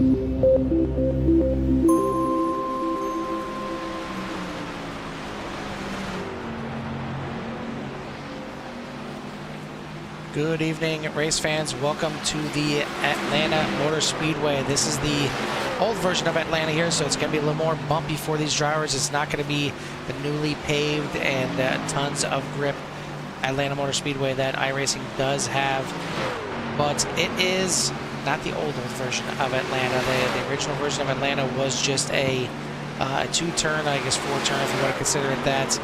Good evening, race fans. Welcome to the Atlanta Motor Speedway. This is the old version of Atlanta here, so it's going to be a little more bumpy for these drivers. It's not going to be the newly paved and tons of grip Atlanta Motor Speedway that iRacing does have, but it is not the old version of Atlanta. The original version of Atlanta was just a two-turn, I guess four-turn if you want to consider it that,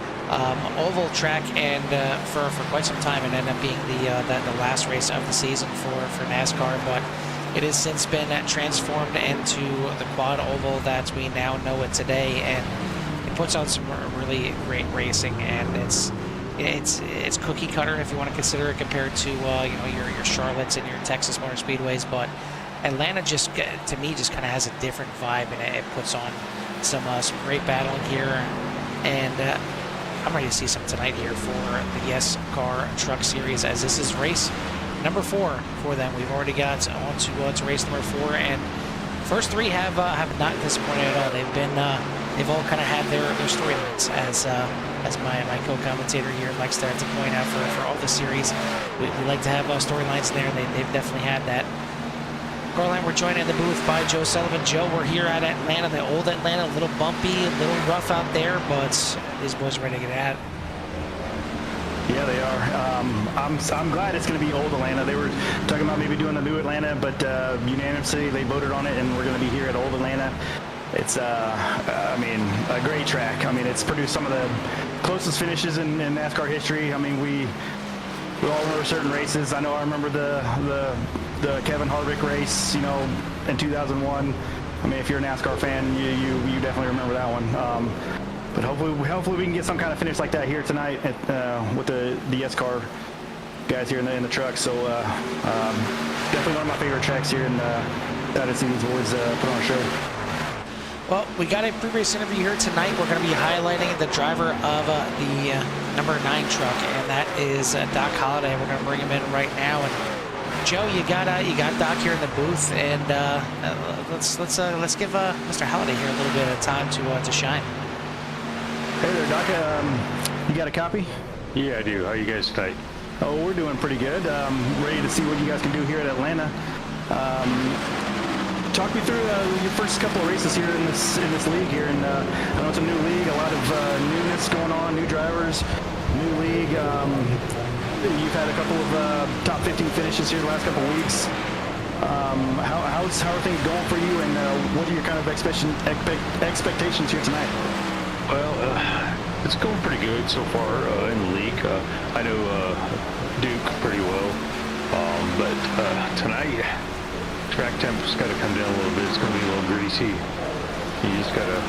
oval track, and for quite some time it ended up being the last race of the season for NASCAR, but it has since been transformed into the quad oval that we now know it today, and it puts on some really great racing, and it's cookie cutter if you want to consider it compared to your Charlottes and your Texas Motor Speedways, but Atlanta just, to me, just kind of has a different vibe, and it puts on some great battling here, and I'm ready to see some tonight here for the YESCAR Truck Series, as this is race number 4 for them. We've already got on to race number 4, and first 3 have not disappointed at all. They've all kind of had their storylines, as my co-commentator here likes to point out for all the series. We like to have storylines there, and they've definitely had that. Carline, we're joined in the booth by Joe Sullivan. Joe, we're here at Atlanta, the old Atlanta, a little bumpy, a little rough out there, but these boys are ready to get at it. Yeah, they are. I'm glad it's going to be old Atlanta. They were talking about maybe doing a new Atlanta, but unanimously they voted on it, and we're going to be here at old Atlanta. It's, I mean, a great track. I mean, it's produced some of the closest finishes in NASCAR history. I mean, we all remember certain races. I know I remember the Kevin Harvick race, in 2001. I mean, if you're a NASCAR fan, you definitely remember that one. But hopefully we can get some kind of finish like that here tonight with the YESCAR guys here in the truck. So definitely one of my favorite tracks here, and glad to see these boys put on a show. Well, we got a pre-race interview here tonight. We're going to be highlighting the driver of the number 9 truck, and that is Doc Holliday. We're going to bring him in right now. And Joe, you got Doc here in the booth, and let's give Mr. Holliday here a little bit of time to shine. Hey there, Doc. You got a copy? Yeah, I do. How are you guys tonight? Oh, we're doing pretty good. Ready to see what you guys can do here at Atlanta. Talk me through your first couple of races here in this league here, and I know it's a new league, a lot of newness going on, new drivers, new league. You've had a couple of top 15 finishes here the last couple of weeks. How are things going for you, and what are your kind of expectations here tonight? Well, it's going pretty good so far in the league. I know Duke pretty well, but tonight track temp's got to come down a little bit. It's going to be a little greasy. You just got to,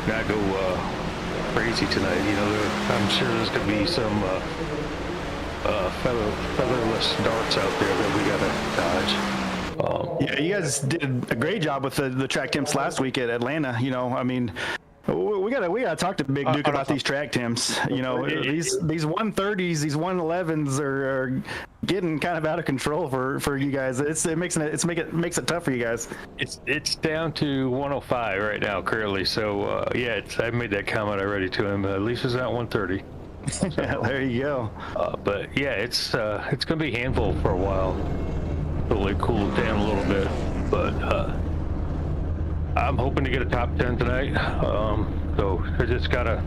not go crazy tonight. I'm sure there's going to be some featherless darts out there that we got to dodge. Yeah, you guys did a great job with the track temps last week at Atlanta. I mean, we gotta talk to Big Duke about these track temps. These 130s, these 111s are getting kind of out of control for you guys. It makes it tough for you guys. It's down to 105 right now currently. So I made that comment already to him. At least it's not 130. So, there you go. But yeah, it's gonna be a handful for a while. It'll cool down a little bit, but I'm hoping to get a top 10 tonight. So I just gotta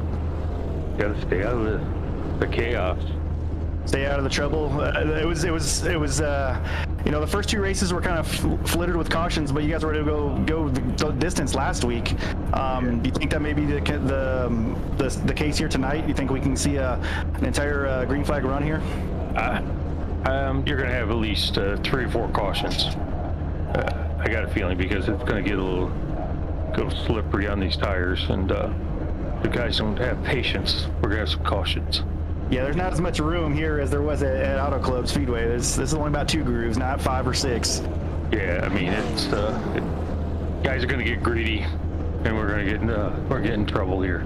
stay out of the chaos. Stay out of the trouble. It was the first 2 races were kind of flitted with cautions, but you guys were ready to go the distance last week. Do you think that may be the case here tonight? You think we can see an entire green flag run here? You're going to have at least 3 or 4 cautions. I got a feeling, because it's going to get a little slippery on these tires, and the guys don't have patience. We're going to have some cautions. Yeah, there's not as much room here as there was at Auto Club Speedway. This is only about 2 grooves, not 5 or 6. Yeah, I mean, guys are going to get greedy, and we're going to get in trouble here.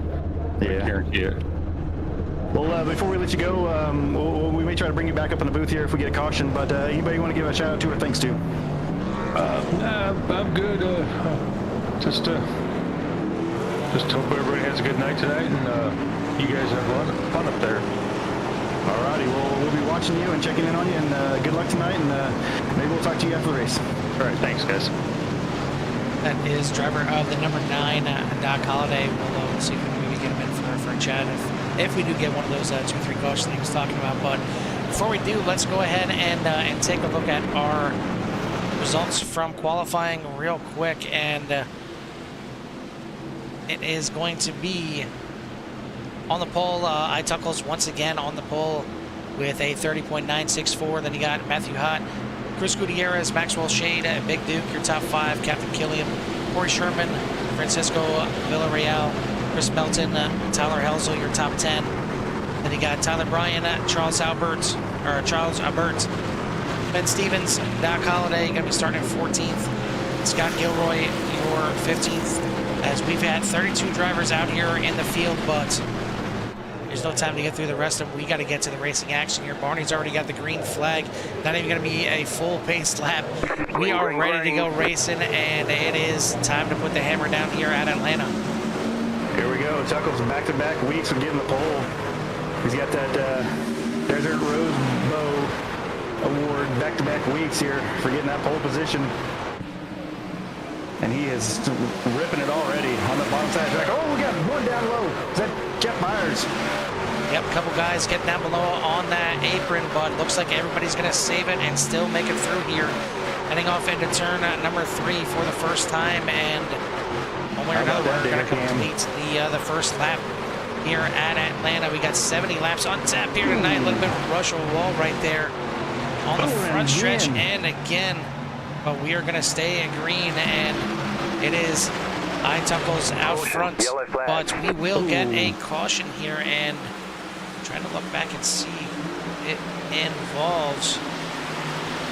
Yeah. I guarantee it. Well, before we let you go, we may try to bring you back up in the booth here if we get a caution, but anybody you want to give a shout out to or thanks to? I'm good. Just hope everybody has a good night tonight, and you guys have fun up there. Alrighty, well, we'll be watching you and checking in on you, and good luck tonight, and maybe we'll talk to you after the race. All right, thanks, guys. That is driver of the number 9, Doc Holliday. We'll see if we can maybe get him in for a chat if we do get one of those 2-3 cautions that he was talking about. But before we do, let's go ahead and take a look at our results from qualifying real quick. And it is going to be on the pole, Ituckles once again on the pole with a 30.964. Then you got Matthew Hott, Chris Gutierrez, Maxwell Shade, Big Duke, your top 5, Captain Killiam, Corey Sherman, Francisco Villarreal, Chris Melton, Tyler Helzel, your top 10. Then you got Tyler Bryan, Charles Albert, Ben Stevens, Doc Holliday, going to be starting at 14th. Scott Gilroy, your 15th. As we've had 32 drivers out here in the field, but there's no time to get through the rest of them. We got to get to the racing action here. Barney's already got the green flag. Not even going to be a full paced lap. We are ready to go racing, and it is time to put the hammer down here at Atlanta. Here we go. Tuckles back-to-back weeks of getting the pole. He's got that Desert Rose Bow Award back-to-back weeks here for getting that pole position. And he is ripping it already on the bottom side of the track. Oh, we got one down low. Is that Jeff Myers? Yep, a couple guys getting down below on that apron, but looks like everybody's going to save it and still make it through here. Heading off into turn number 3 for the first time, and one way or another, we're going to complete the first lap here at Atlanta. We got 70 laps on tap here tonight. A little bit of a rush of a wall right there on the front stretch, and again, but we are going to stay in green, and it is Ituckles out front, but we will get a caution here, and I'm trying to look back and see who it involves.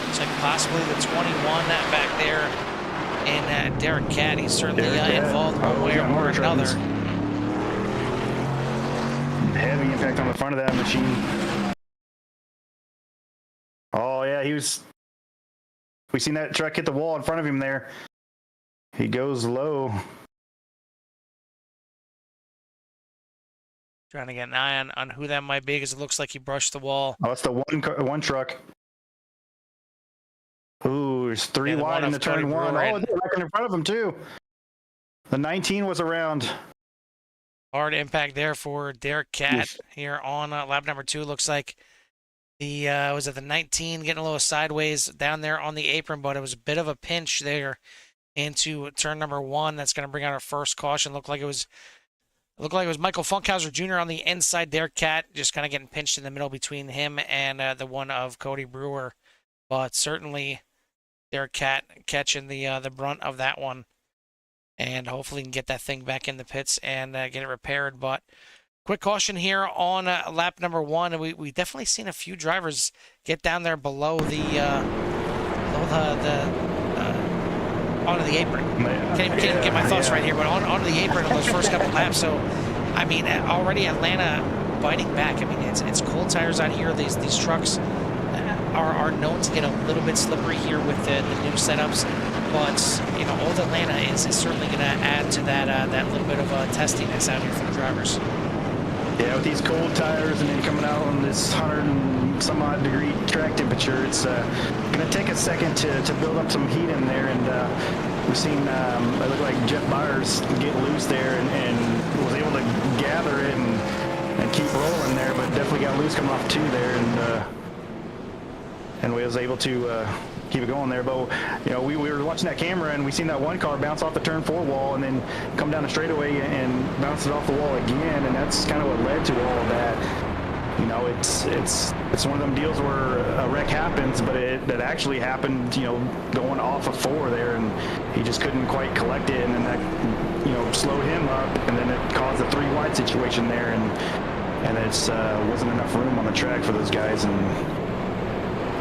Looks like possibly the 21 back there in Derek Catt. He's certainly involved one way or another. Heavy impact on the front of that machine. Oh yeah, we seen that truck hit the wall in front of him there. He goes low. Trying to get an eye on who that might be, because it looks like he brushed the wall. Oh, it's the one truck. Ooh, there's 3 wide in the turn 1. Oh, they're right in front of him too. The 19 was around. Hard impact there for Derek Catt here on lap number 2. Looks like the was it the 19 getting a little sideways down there on the apron, but it was a bit of a pinch there into turn number 1. That's going to bring out our first caution. Looked like it was Michael Funkhauser Jr. on the inside. Derek Catt just kind of getting pinched in the middle between him and the one of Cody Brewer, but certainly Derek Catt catching the brunt of that one, and hopefully can get that thing back in the pits and get it repaired. But quick caution here on lap number 1, and we definitely seen a few drivers get down there below onto the apron. Can't even get my thoughts right here, but onto the apron on those first couple laps. So, I mean, already Atlanta biting back. I mean, it's cold tires out here. These trucks are known to get a little bit slippery here with the new setups, but you know, old Atlanta is certainly going to add to that little bit of testiness out here for the drivers. Yeah, with these cold tires and then coming out on this 100 and some odd degree track temperature, it's going to take a second to build up some heat in there. And we've seen it looked like Jeff Myers get loose there and was able to gather it and keep rolling there, but definitely got loose coming off 2 there, and we was able to keep it going there. But you know, we were watching that camera and we seen that one car bounce off the turn 4 wall and then come down the straightaway and bounce it off the wall again, and that's kind of what led to all of that. You know, it's one of them deals where a wreck happens, but it actually happened, you know, going off of 4 there, and he just couldn't quite collect it, and then that, you know, slowed him up, and then it caused a 3 wide situation there, and it's wasn't enough room on the track for those guys, and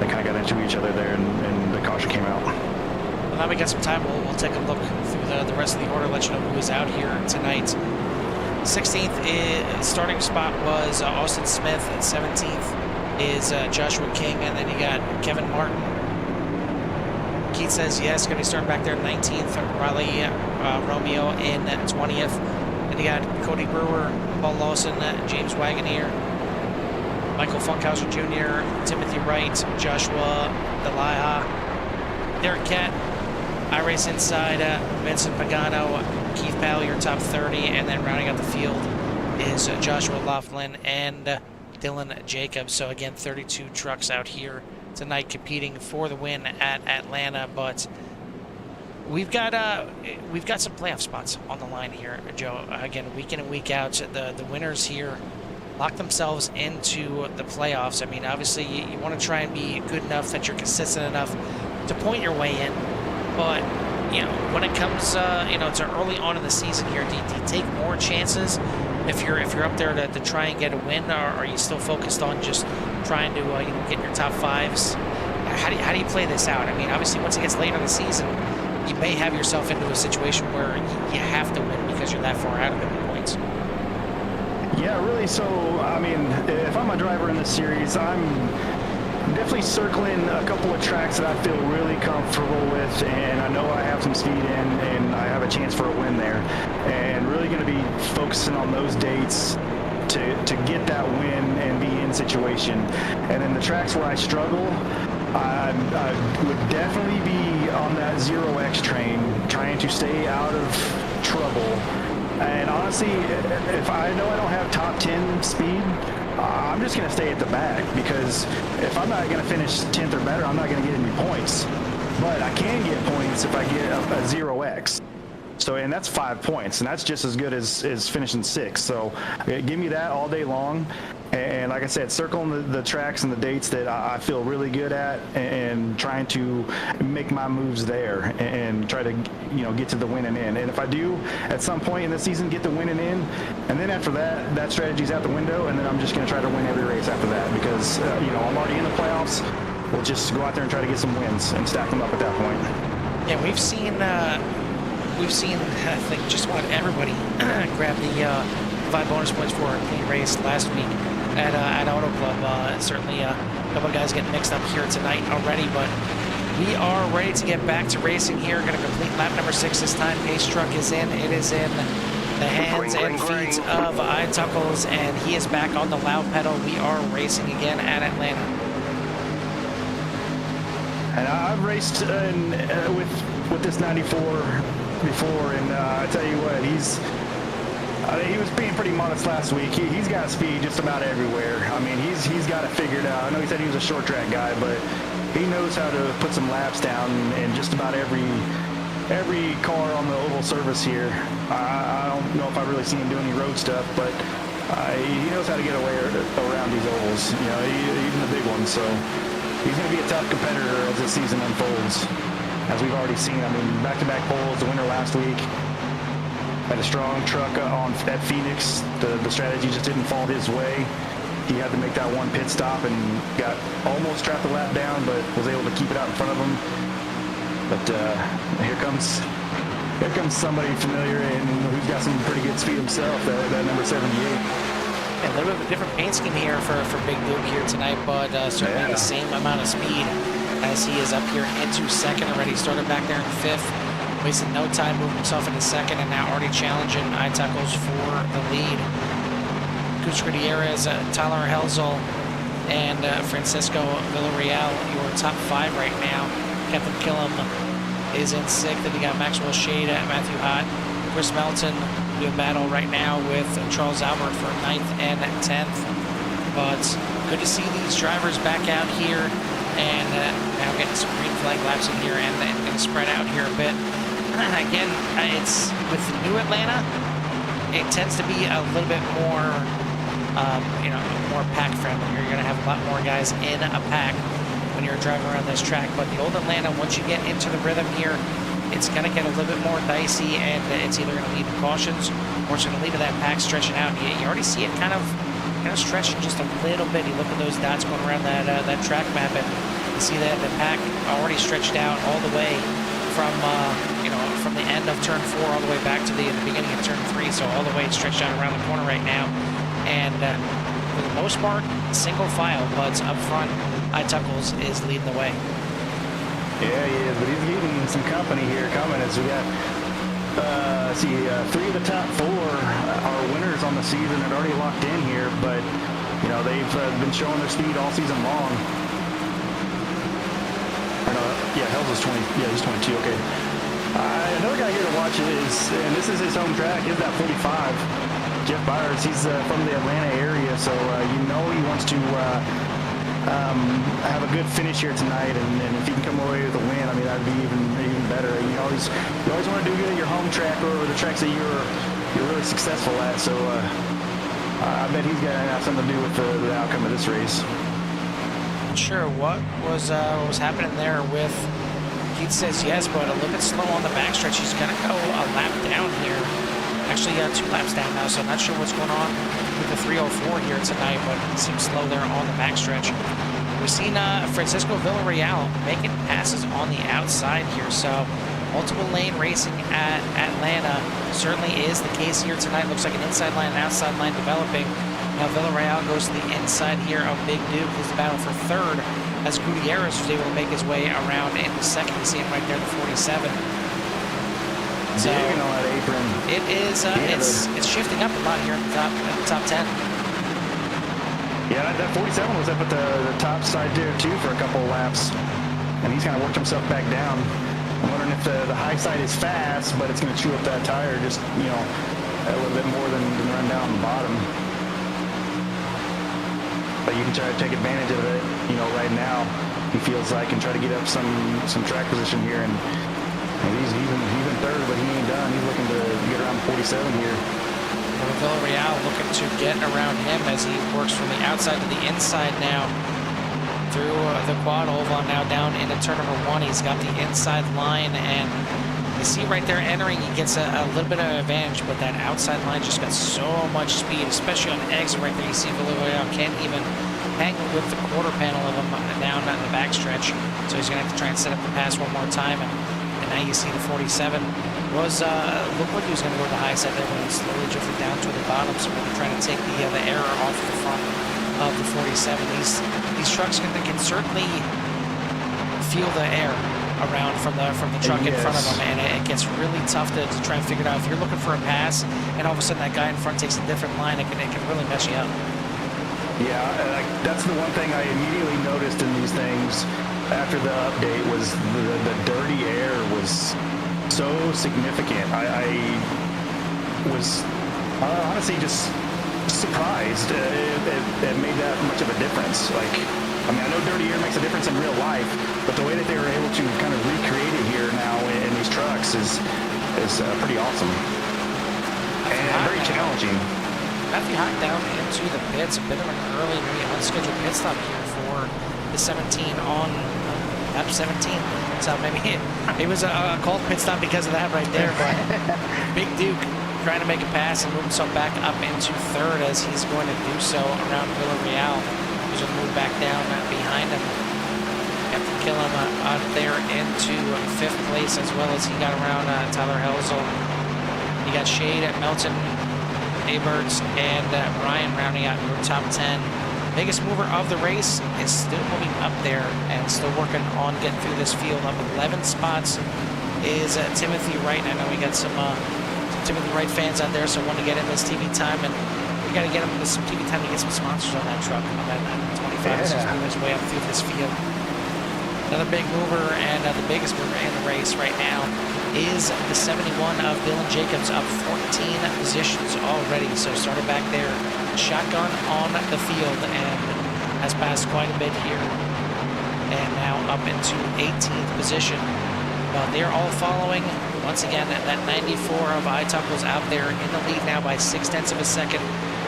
they kind of got into each other there, and the caution came out. Well, now we got some time. We'll take a look through the rest of the order, let you know who is out here tonight. 16th starting spot was Austin Smith. 17th is Joshua King, and then you got Kevin Martin. Keith says yes, going to be starting back there 19th. Riley Romeo in 20th. And you got Cody Brewer, Paul Lawson, James Wagoneer, Michael Funkhauser Jr., Timothy Wright, Joshua Delaha, Derek Kett, iRace Inside, Vincent Pagano, Keith Powell, your top 30, and then rounding out the field is Joshua Laughlin and Dylan Jacobs. So again, 32 trucks out here tonight competing for the win at Atlanta, but we've got some playoff spots on the line here, Joe. Again, week in and week out, the winners here lock themselves into the playoffs. I mean, obviously you want to try and be good enough that you're consistent enough to point your way in, but you know, when it comes to early on in the season here, do you take more chances if you're up there to try and get a win, or are you still focused on just trying to get your top fives? How do you play this out? I mean, obviously once it gets later in the season, you may have yourself into a situation where you have to win because you're that far out of the points. Yeah, really. So, I mean, if I'm a driver in this series, I'm definitely circling a couple of tracks that I feel really comfortable with, and I know I have some speed in, and I have a chance for a win there. And really going to be focusing on those dates to get that win and be in situation. And then the tracks where I struggle, I would definitely be on that 0x train, trying to stay out of trouble. And honestly, if I know I don't have top 10 speed, I'm just going to stay at the back, because if I'm not going to finish 10th or better, I'm not going to get any points. But I can get points if I get a 0x. So, and that's 5 points, and that's just as good as finishing 6th. So give me that all day long. And like I said, circling the tracks and the dates that I feel really good at, and trying to make my moves there and try to, get to the winning in. And if I do at some point in the season get the winning in, and then after that strategy's out the window, and then I'm just going to try to win every race after that, because I'm already in the playoffs. We'll just go out there and try to get some wins and stack them up at that point. Yeah, we've seen I think just about everybody grab the 5 bonus points for a clean race last week at Auto Club. Certainly a couple of guys getting mixed up here tonight already, but we are ready to get back to racing here. Going to complete lap number 6 this time. Pace truck is in. It is in the hands and feet of iTuckles, and he is back on the loud pedal. We are racing again at Atlanta. And I've raced with this 94 before, and I tell you what, he was being pretty modest last week. He's got speed just about everywhere. I mean, he's got it figured out. I know he said he was a short track guy, but he knows how to put some laps down in just about every car on the oval surface here. I don't know if I've really seen him do any road stuff, but he knows how to get away around these ovals, even the big ones. So he's going to be a tough competitor as this season unfolds, as we've already seen. I mean, back-to-back poles, the winner last week. Had a strong truck at Phoenix. The strategy just didn't fall his way. He had to make that one pit stop and got almost trapped the lap down, but was able to keep it out in front of him. But here comes somebody familiar and who's got some pretty good speed himself, that number 78. A little bit of a different paint scheme here for Big Duke here tonight, but certainly the same amount of speed as he is up here into second already. Started back there in 5th, wasted no time, moved himself into second, and now already challenging iTuckles for the lead. Gus Gutierrez, Tyler Helzel, and Francisco Villarreal, your top 5 right now. Kevin Killam is in 6th, and you got Maxwell Shade, Matthew Hott, Chris Melton doing battle right now with Charles Albert for 9th and 10th. But good to see these drivers back out here, and now getting some green flag laps in here and spread out here a bit. Again, it's with the new Atlanta, it tends to be a little bit more, more pack friendly. You're going to have a lot more guys in a pack when you're driving around this track. But the old Atlanta, once you get into the rhythm here, it's going to get a little bit more dicey, and it's either going to lead to cautions or it's going to lead to that pack stretching out. You already see it kind of stretching just a little bit. You look at those dots going around that track map, and you see that the pack already stretched out all the way from the end of turn 4 all the way back to the beginning of turn 3. So all the way stretched out around the corner right now, and for the most part, single file. But up front, iTuckles is leading the way. Yeah, he is, but he's getting some company here coming as we got, three of the top four are winners on the season and already locked in here, but, you know, they've been showing their speed all season long. Or no, yeah, Hells is 20, yeah, he's 22, okay. Another guy here to watch is, and this is his home track, is that 45. Jeff Byers, he's from the Atlanta area, so you know he wants to have a good finish here tonight, and if he can come away with a win, I mean, that'd be even better. You always want to do good at your home track or the tracks that you're really successful at. So I bet he's going to have something to do with the outcome of this race. Not sure what was happening there with Keith says yes, but a little bit slow on the backstretch. He's going to go a lap down here. Actually, 2 laps down now, so I'm not sure what's going on with the 304 here tonight, but it seems slow there on the backstretch. We've seen Francisco Villarreal making passes on the outside here, so multiple lane racing at Atlanta certainly is the case here tonight. Looks like an inside line and outside line developing. Now Villarreal goes to the inside here of Big Duke, who's the battle for third, as Gutierrez was able to make his way around in second. You see him right there, the 47. So Digging on that apron. it is it's shifting up a lot here in the top 10. Yeah, that 47 was up at the top side there too for a couple of laps, and he's kind of worked himself back down. I'm wondering if the high side is fast, but it's going to chew up that tire just, you know, a little bit more than run down the bottom. But you can try to take advantage of it, you know, right now. He feels like, and try to get up some track position here, and he's even third, but he ain't done. He's looking to get around 47 here. Villarreal looking to get around him as he works from the outside to the inside now through the quad oval. Now down into turn number 1. He's got the inside line, and you see right there entering, he gets a little bit of an advantage, but that outside line just got so much speed, especially on the exit right there. You see Villarreal can't even hang with the quarter panel of him down in the backstretch, so he's going to have to try and set up the pass one more time, and now you see the 47 was looked like he was going to go to the high side there, but he slowly drifted down to the bottom, so we're trying to take the error off the front of the 47. These trucks can certainly feel the air around from the truck in front of them, and it gets really tough to try and figure it out. If you're looking for a pass and all of a sudden that guy in front takes a different line, it can really mess you up. Yeah, that's the one thing I immediately noticed in these things after the update was the dirty air was so significant. I was honestly just surprised it made that much of a difference. Like, I mean, I know dirty air makes a difference in real life, but the way that they were able to kind of recreate it here now in these trucks is pretty awesome and very challenging. Matthew Hott down into the pits, a bit of an early, maybe unscheduled pit stop here for the 17 on lap 17. So maybe it was a called pit stop because of that right there. But Big Duke trying to make a pass and move himself back up into third as he's going to do so around Villarreal, who's going to move back down behind him. Captain Killam out there into 5th place, as well as he got around Tyler Helzel. You got Shade at Melton, Aberts, and Ryan rounding out your top 10. Biggest mover of the race is still moving up there and still working on getting through this field. Up 11 spots is Timothy Wright. I know we got some Timothy Wright fans out there, so I want to get him his TV time, and we got to get him some TV time to get some sponsors on that truck. On that 25, yeah. So he's moving his way up through this field. Another big mover, and the biggest mover in the race right now is the 71 of Dylan Jacobs, up 14 positions already. So started back there, shotgun on the field, and has passed quite a bit here. And now up into 18th position. Well, they're all following. Once again, that 94 of Ituckle's out there in the lead now by 0.6 of a second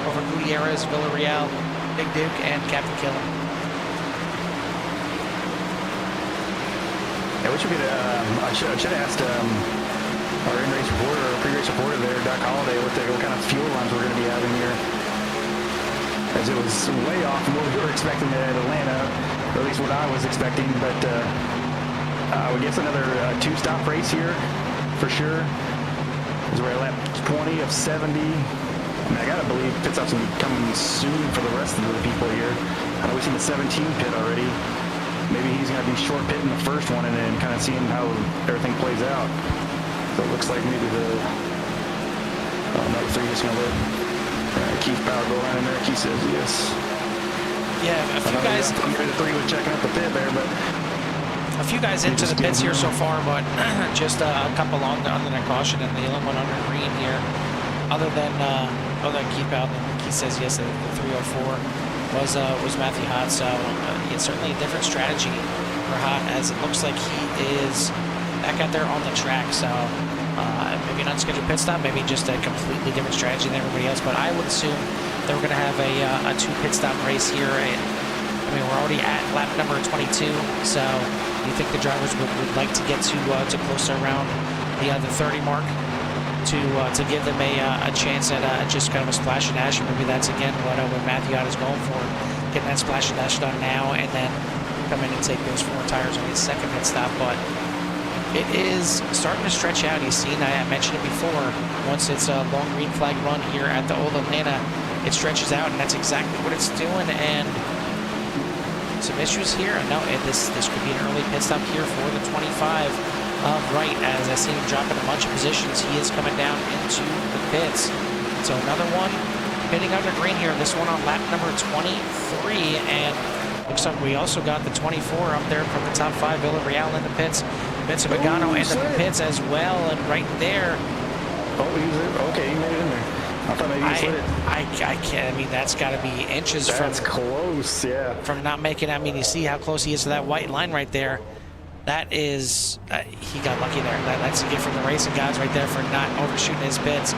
over Gutierrez, Villarreal, Big Duke, and Captain Killam. I wish we could. I should have asked our in-race reporter, or pre-race reporter there, Doc Holliday, what kind of fuel runs we're going to be having here, as it was way off from what we were expecting at Atlanta, or at least what I was expecting. But we guess another 2-stop race here for sure. As we're at lap 20 of 70. I mean, I gotta believe pit stops will be coming soon for the rest of the people here. I know we've seen the 17 pit already. maybe he's going to be short pitting the first one and then kind of seeing how everything plays out. So it looks like maybe the number 3 is going to let Keith Power go around in there. Keith says yes. Yeah, a few guys. I'm the 3 was checking out the pit there, but a few guys into the pits here so far, but just a couple on the caution, and the only one under green here, other than Keith out. And Keith says yes, the 304 was Matthew Hott. So it's certainly a different strategy for Hott, as it looks like he is back out there on the track. So maybe an unscheduled pit stop, maybe just a completely different strategy than everybody else. But I would assume that we're going to have a 2 pit stop race here. I mean, we're already at lap number 22, so you think the drivers would like to get to closer around the 30 mark to give them a chance at just kind of a splash and dash. Maybe that's again what Matthew Hott is going for, getting that splash and dash done now, and then come in and take those 4 tires on his second pit stop. But it is starting to stretch out. You've seen, I mentioned it before, once it's a long green flag run here at the Old Atlanta, it stretches out, and that's exactly what it's doing. And some issues here. No, this could be an early pit stop here for the 25 right, as I see him dropping a bunch of positions. He is coming down into the pits. So another one pitting under green here. This one on lap number 23, and looks like we also got the 24 up there from the top 5. Villarreal in the pits. Vincent Pagano in the pits as well, and right there. Oh, okay, he made it in there. I thought maybe he slid it. I can't. I mean, that's got to be inches That's close, yeah. From not making. I mean, you see how close he is to that white line right there. That is, he got lucky there. That's a gift from the racing guys right there for not overshooting his pits.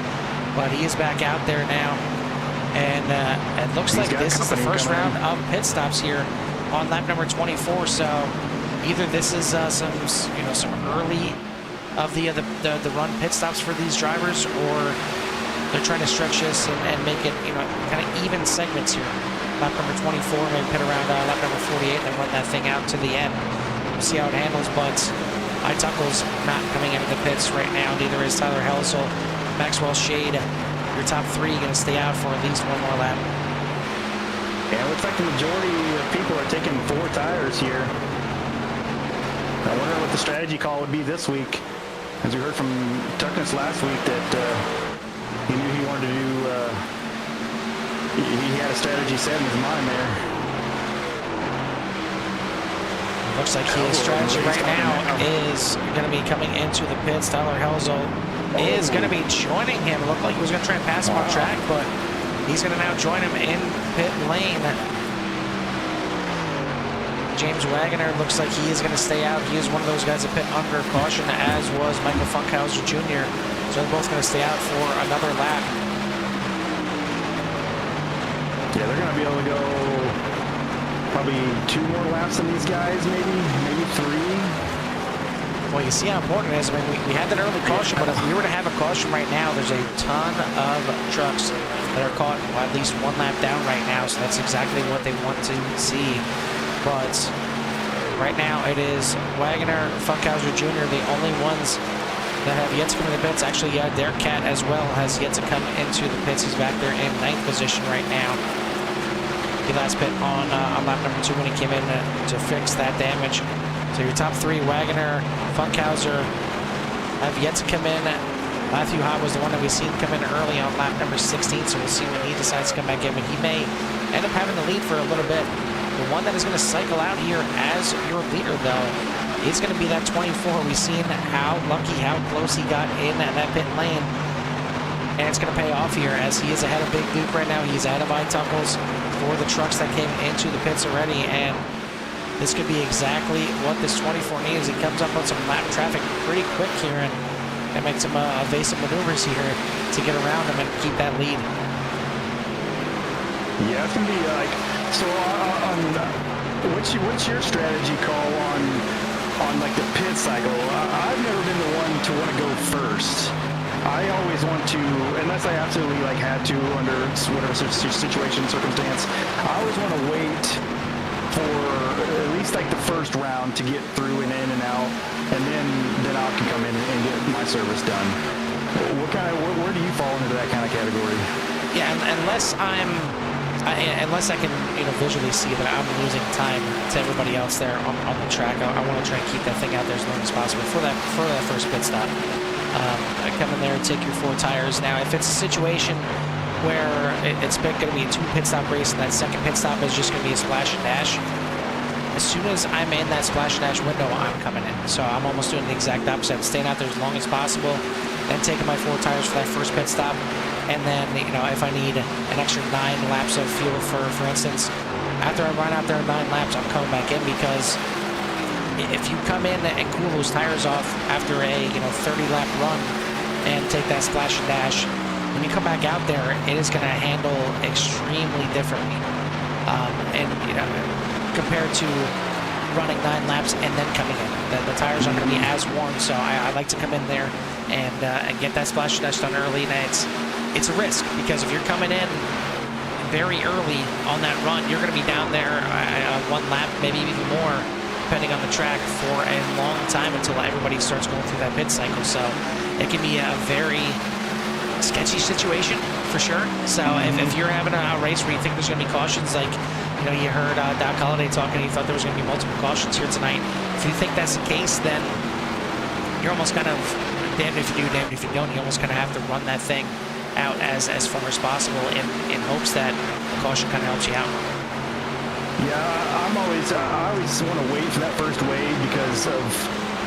But he is back out there now, and it looks like this is the first round of pit stops here on lap number 24. So either this is some early of the run pit stops for these drivers, or they're trying to stretch this and make it, kind of even segments here. Lap number 24, maybe pit around lap number 48, and then run that thing out to the end. We'll see how it handles, but Ituckle's not coming into the pits right now. Neither is Tyler Helsel. Maxwell Shade, your top 3, going to stay out for at least one more lap. Yeah, it looks like the majority of people are taking 4 tires here. I wonder what the strategy call would be this week. As we heard from Tuckness last week that he knew he wanted to do, he had a strategy set in his mind there. Looks like his strategy right now is going to be coming into the pits. Tyler Helsel is going to be joining him. It looked like he was going to try and pass him on track, but he's going to now join him in pit lane. James Wagoner looks like he is going to stay out. He is one of those guys that pit under caution, as was Michael Funkhauser Jr. So they're both going to stay out for another lap. Yeah, they're going to be able to go probably 2 more laps than these guys, maybe 3. Well, you see how important it is. I mean, we had that early caution, but if we were to have a caution right now, there's a ton of trucks that are caught at least 1 lap down right now, so that's exactly what they want to see. But right now it is Wagoner, Funkhauser Jr., the only ones that have yet to come in the pits. Actually, yeah, Derek Cat as well has yet to come into the pits. He's back there in 9th position right now. He last pit on lap number 2 when he came in to fix that damage. So your top 3, Wagoner, Funkhauser, have yet to come in. Matthew Hott was the one that we've seen come in early on lap number 16, so we'll see when he decides to come back in. But he may end up having the lead for a little bit. The one that is going to cycle out here as your leader, though, is going to be that 24. We've seen how lucky, how close he got in that pit lane. And it's going to pay off here, as he is ahead of Big Duke right now. He's ahead of Ituckles for the trucks that came into the pits already. And this could be exactly what this 24 needs. He comes up on some lap traffic pretty quick here and make some evasive maneuvers here to get around him and keep that lead. Yeah, it's going to be like, so what's your strategy call on like the pit cycle? I've never been the one to want to go first. I always want to, unless I absolutely had to under whatever situation, circumstance, I always want to wait for at least the first round to get through and in and out, and then I can come in and get my service done. Where do you fall into that kind of category? Yeah, unless I'm unless I can, visually see that I'm losing time to everybody else there on the track, I want to try and keep that thing out there as long as possible for that first pit stop. I come in there and take your 4 tires. Now, if it's a situation where it's going to be a 2 pit stop race and that second pit stop is just going to be a splash and dash, as soon as I'm in that splash and dash window, I'm coming in. So I'm almost doing the exact opposite. I'm staying out there as long as possible, then taking my 4 tires for that first pit stop. And then, if I need an extra 9 laps of fuel, for instance, after I run out there 9 laps, I'm coming back in, because if you come in and cool those tires off after a 30-lap run and take that splash and dash, when you come back out there, it is going to handle extremely differently. Compared to running 9 laps and then coming in, the tires aren't going to be as worn. So I like to come in there and get that splash and dash done early. And it's a risk, because if you're coming in very early on that run, you're going to be down there 1 lap, maybe even more, depending on the track, for a long time until everybody starts going through that pit cycle. So it can be a very sketchy situation for sure. So if you're having a race where you think there's going to be cautions, like you heard Doc Holliday talking, he thought there was going to be multiple cautions here tonight. If you think that's the case, then you're almost kind of damned if you do, damned if you don't. You almost kind of have to run that thing out as far as possible in hopes that caution kind of helps you out. Yeah, I always want to wait for that first wave, because of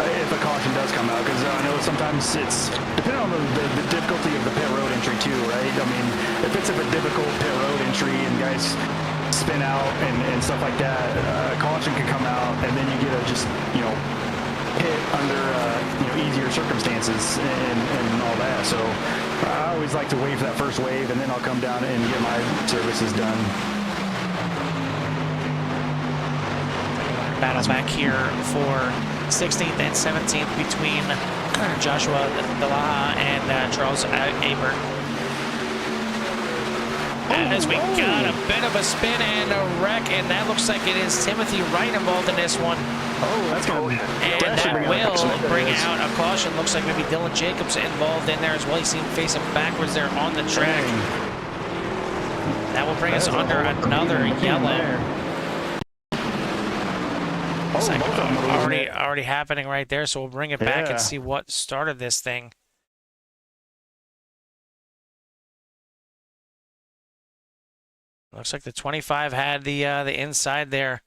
if a caution does come out, because I know sometimes it's depending on the difficulty of the pit road entry too, right? I mean, if it's a difficult pit road entry and guys spin out and stuff like that, caution can come out, and then you get a just hit under easier circumstances and all that. So I always like to wait for that first wave, and then I'll come down and get my services done. Battle back here for 16th and 17th between Joshua Delaha and Charles Aber. As we got a bit of a spin and a wreck, and that looks like it is Timothy Wright involved in this one. Oh, that's going to and that will bring out a caution. Looks like maybe Dylan Jacobs involved in there as well. You see him facing backwards there on the track. That will bring us under another yellow. Looks like already happening right there, so we'll bring it back and see what started this thing. Looks like the 25 had the inside there.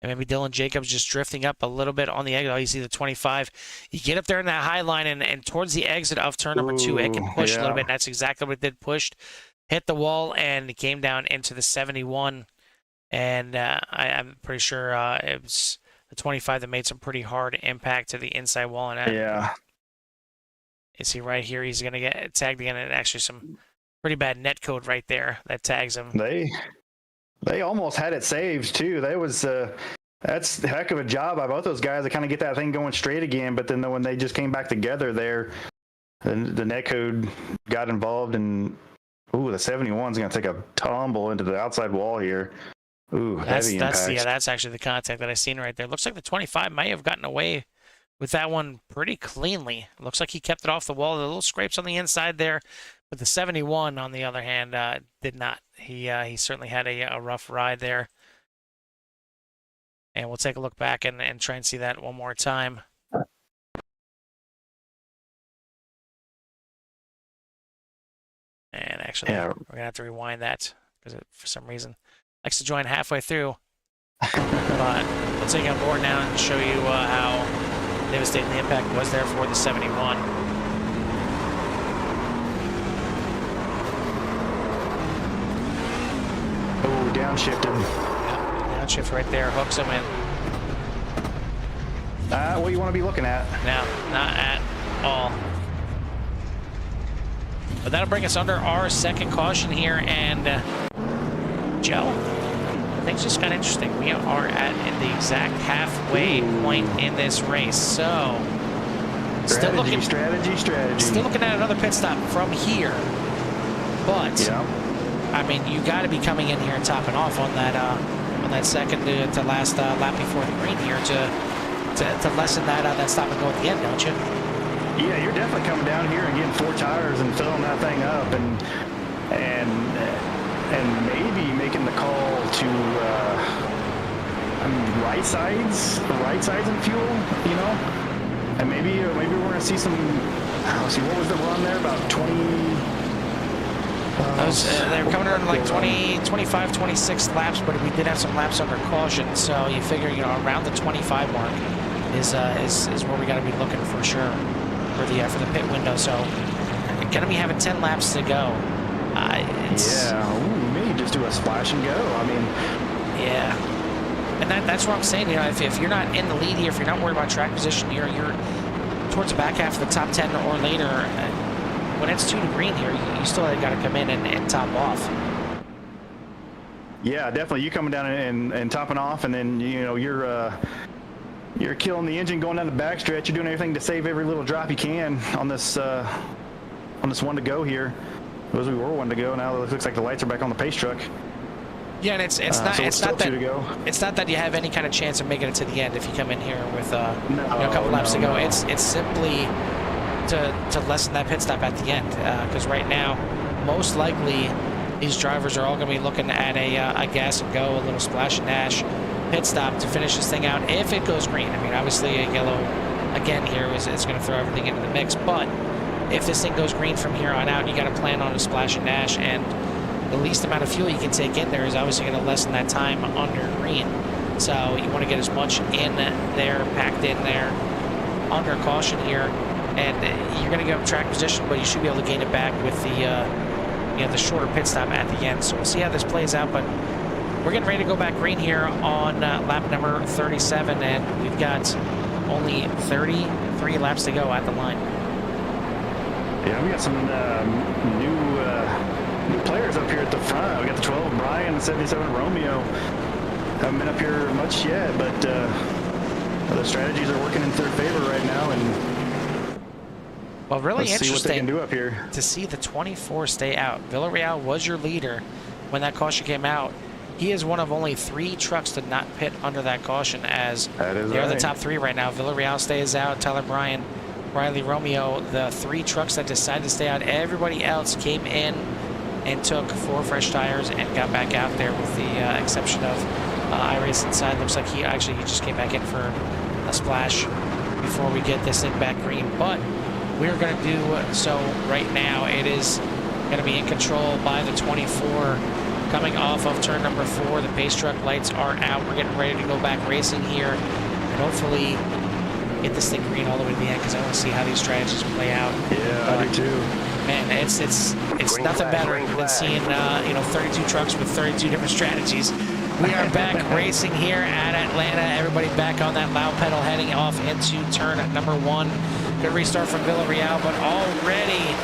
And maybe Dylan Jacobs just drifting up a little bit on the exit. Oh, you see the 25. You get up there in that high line, and towards the exit of turn number 2, it can push a little bit. And that's exactly what it did. Pushed, hit the wall, and it came down into the 71. And I'm pretty sure it was the 25 that made some pretty hard impact to the inside wall. And you see right here, he's going to get tagged again, and actually some pretty bad net code right there that tags him. They almost had it saved too. That was that's a heck of a job by both those guys to kind of get that thing going straight again. But then when they just came back together there, the net code got involved, and the 71's going to take a tumble into the outside wall here. Ooh, heavy impact. Yeah, that's actually the contact that I seen right there. Looks like the 25 may have gotten away with that one pretty cleanly. Looks like he kept it off the wall. The little scrapes on the inside there. But the 71, on the other hand, did not. He certainly had a rough ride there. And we'll take a look back and try and see that one more time. And actually, we're going to have to rewind that, because for some reason it likes to join halfway through. But we'll take it on board now and show you how devastating the impact was there for the 71. Oh, downshifted. Yeah, downshift right there, hooks him in. What you want to be looking at? No, not at all. But that'll bring us under our second caution here, and Joe, things just got interesting. We are at the exact halfway point in this race, so still looking at another pit stop from here. But I mean, you got to be coming in here and topping off on that second to last lap before the green here to lessen that stop and go at the end, don't you? Yeah, you're definitely coming down here and getting 4 tires and filling that thing up, and and maybe making the call to right sides and fuel, you know, and maybe we're gonna see some. Let's see, what was the run there? About 20. They were coming around like 20, 25, 26 laps, but we did have some laps under caution. So you figure, you know, around the 25 mark is where we got to be looking for sure for the pit window. So gonna be having 10 laps to go. Maybe just do a splash and go. I mean, yeah. And that's what I'm saying. You know, if you're not in the lead here, if you're not worried about track position, you're towards the back half of the top 10 or later. When it's 2 to green here, you still got to come in and top off. Yeah, definitely. You coming down and topping off, and then you know you're killing the engine going down the backstretch. You're doing everything to save every little drop you can on this one to go here. As we were one to go, now it looks like the lights are back on the pace truck. Yeah, and it's not that you have any kind of chance of making it to the end if you come in here with a couple laps to go. It's simply to lessen that pit stop at the end, because right now most likely these drivers are all going to be looking at a gas and go, a little splash and dash pit stop to finish this thing out if it goes green. I mean, obviously a yellow again here is going to throw everything into the mix, but if this thing goes green from here on out, you got to plan on a splash and dash, and the least amount of fuel you can take in there is obviously going to lessen that time under green. So you want to get as much in there, packed in there, under caution here, and you're going to give up track position, but you should be able to gain it back with the shorter pit stop at the end. So we'll see how this plays out, but we're getting ready to go back green here on lap number 37, and we've got only 33 laps to go at the line. Yeah, we got some new players up here at the front. We got the 12 Brian, the 77 Romeo. Haven't been up here much yet, but the strategies are working in their favor right now, and well, really let's see what they can do up here. To see the 24 stay out. Villarreal was your leader when that caution came out. He is one of only 3 trucks to not pit under that caution, as they're the top 3 right now. Villarreal stays out, Tyler Bryan, Riley Romeo, the 3 trucks that decided to stay out. Everybody else came in and took 4 fresh tires and got back out there, with the exception of iRacing side. Looks like he just came back in for a splash before we get this thing back green. But we're going to do so right now. It is going to be in control by the 24 coming off of turn number 4. The pace truck lights are out. We're getting ready to go back racing here and hopefully get this thing green all the way to the end, because I want to see how these strategies play out. Yeah, I do too. Man, it's nothing better than seeing 32 trucks with 32 different strategies. We are back racing here at Atlanta. Everybody back on that loud pedal, heading off into turn number 1. Good restart from Villarreal, but already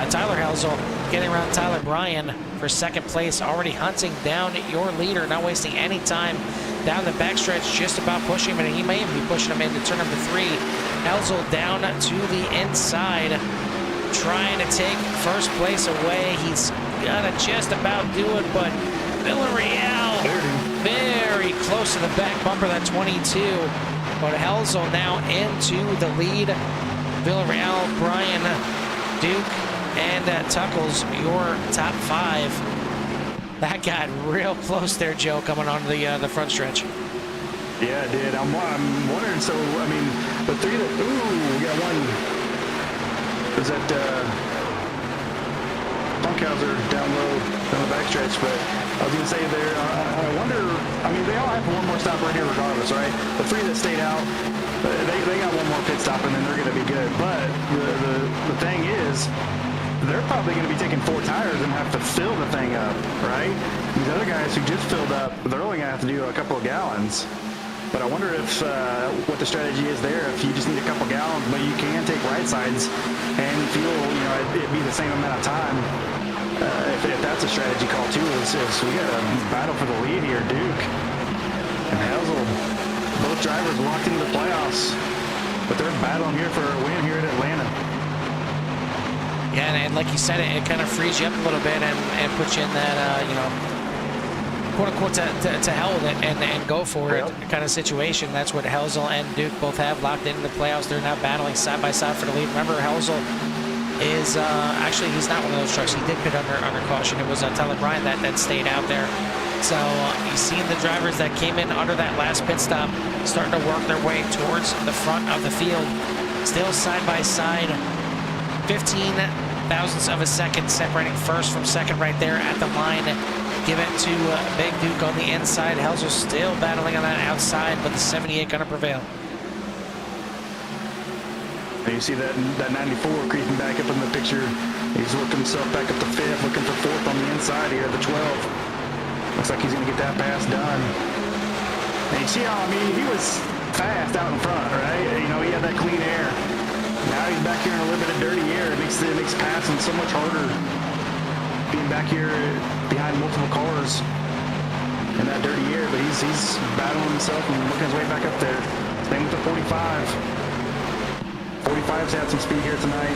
Tyler Helzel getting around Tyler Bryan for second place, already hunting down your leader, not wasting any time down the backstretch, just about pushing him, and he may even be pushing him into turn number 3. Helzel down to the inside, trying to take first place away. He's gonna just about do it, but Villarreal very close to the back bumper, that 22. But Helzel now into the lead. Villarreal, Bryan, Duke, and Tuckles, your top 5. That got real close there, Joe, coming onto the front stretch. Yeah, it did. I'm wondering, so, I mean, the 3 that, we got one. Is that Funkhauser down low on the backstretch, but I was going to say there, I wonder, I mean, they all have one more stop right here regardless, right? The 3 that stayed out, they got one more pit stop and then they're going to be good. But the thing is, they're probably going to be taking 4 tires and have to fill the thing up, right? These other guys who just filled up, they're only going to have to do a couple of gallons. But I wonder if what the strategy is there, if you just need a couple gallons, but you can take right sides and fuel, it'd be the same amount of time. If that's a strategy call too, is we got a battle for the lead here. Duke and Helzel, both drivers locked into the playoffs, but they're battling here for a win here at Atlanta. Yeah, and like you said, it kind of frees you up a little bit and puts you in that, quote unquote, to hell with it and go for it kind of situation. That's what Helzel and Duke both have locked into the playoffs. They're now battling side by side for the lead. Remember, Helzel is actually, he's not one of those trucks. He did pit under caution. It was Tyler Bryan that stayed out there. So you've seen the drivers that came in under that last pit stop starting to work their way towards the front of the field. Still side by side, 15 thousandths of a second separating first from second right there at the line. Give it to Big Duke on the inside. Helzel's still battling on that outside, but the 78 gonna prevail. And you see that 94 creeping back up in the picture. He's working himself back up to fifth, looking for fourth on the inside here, the 12. Looks like he's gonna get that pass done. And you see how, I mean, he was fast out in front, right? You know, he had that clean air. Now he's back here in a little bit of dirty air. It makes passing so much harder. Being back here behind multiple cars in that dirty air, but he's battling himself and working his way back up there. Same with the 45. 45's had some speed here tonight.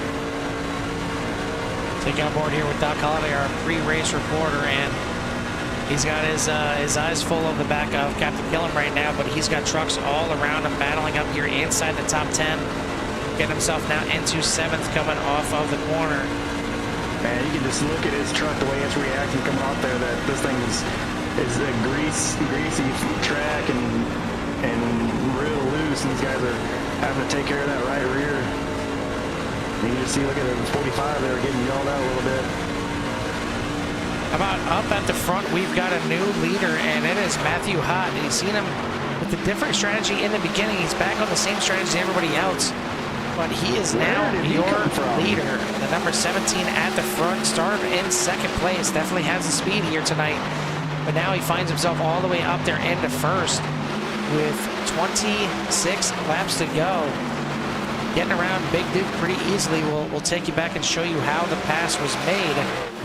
Taking on board here with Doc Holliday, our pre-race reporter, and he's got his eyes full of the back of Captain Killam right now, but he's got trucks all around him battling up here inside the top 10. Getting himself now into 7th coming off of the corner. Man, you can just look at his truck, the way it's reacting coming off there, that this thing is a greasy track and real loose, and these guys are having to take care of that right rear. You can just see, look at the 45, they were getting yelled out a little bit. About up at the front, we've got a new leader, and it is Matthew Hott. And you've seen him with a different strategy in the beginning. He's back on the same strategy as everybody else. But he is now your leader. The number 17 at the front, started in 2nd place. Definitely has the speed here tonight. But now he finds himself all the way up there into 1st with 26 laps to go. Getting around Big Duke pretty easily. We'll take you back and show you how the pass was made.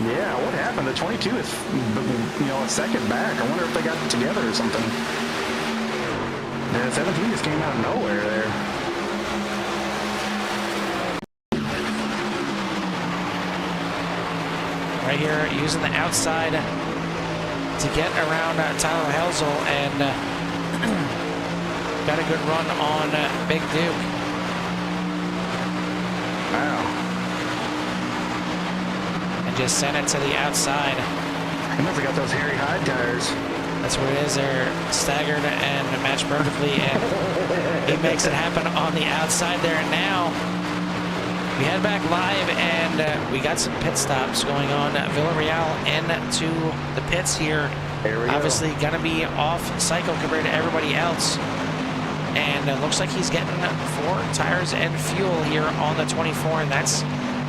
Yeah, what happened? The 22 is, you know, a second back. I wonder if they got it together or something. The 17 just came out of nowhere there. Right here, using the outside to get around Tyler Helzel, and got a good run on Big Duke. Wow. And just sent it to the outside. He must have got those hairy hide tires. That's what it is. They're staggered and matched perfectly, and he makes it happen on the outside there. And now we head back live, and we got some pit stops going on. Villarreal into the pits here. There we go. Obviously going to be off cycle compared to everybody else. And it looks like he's getting 4 tires and fuel here on the 24, and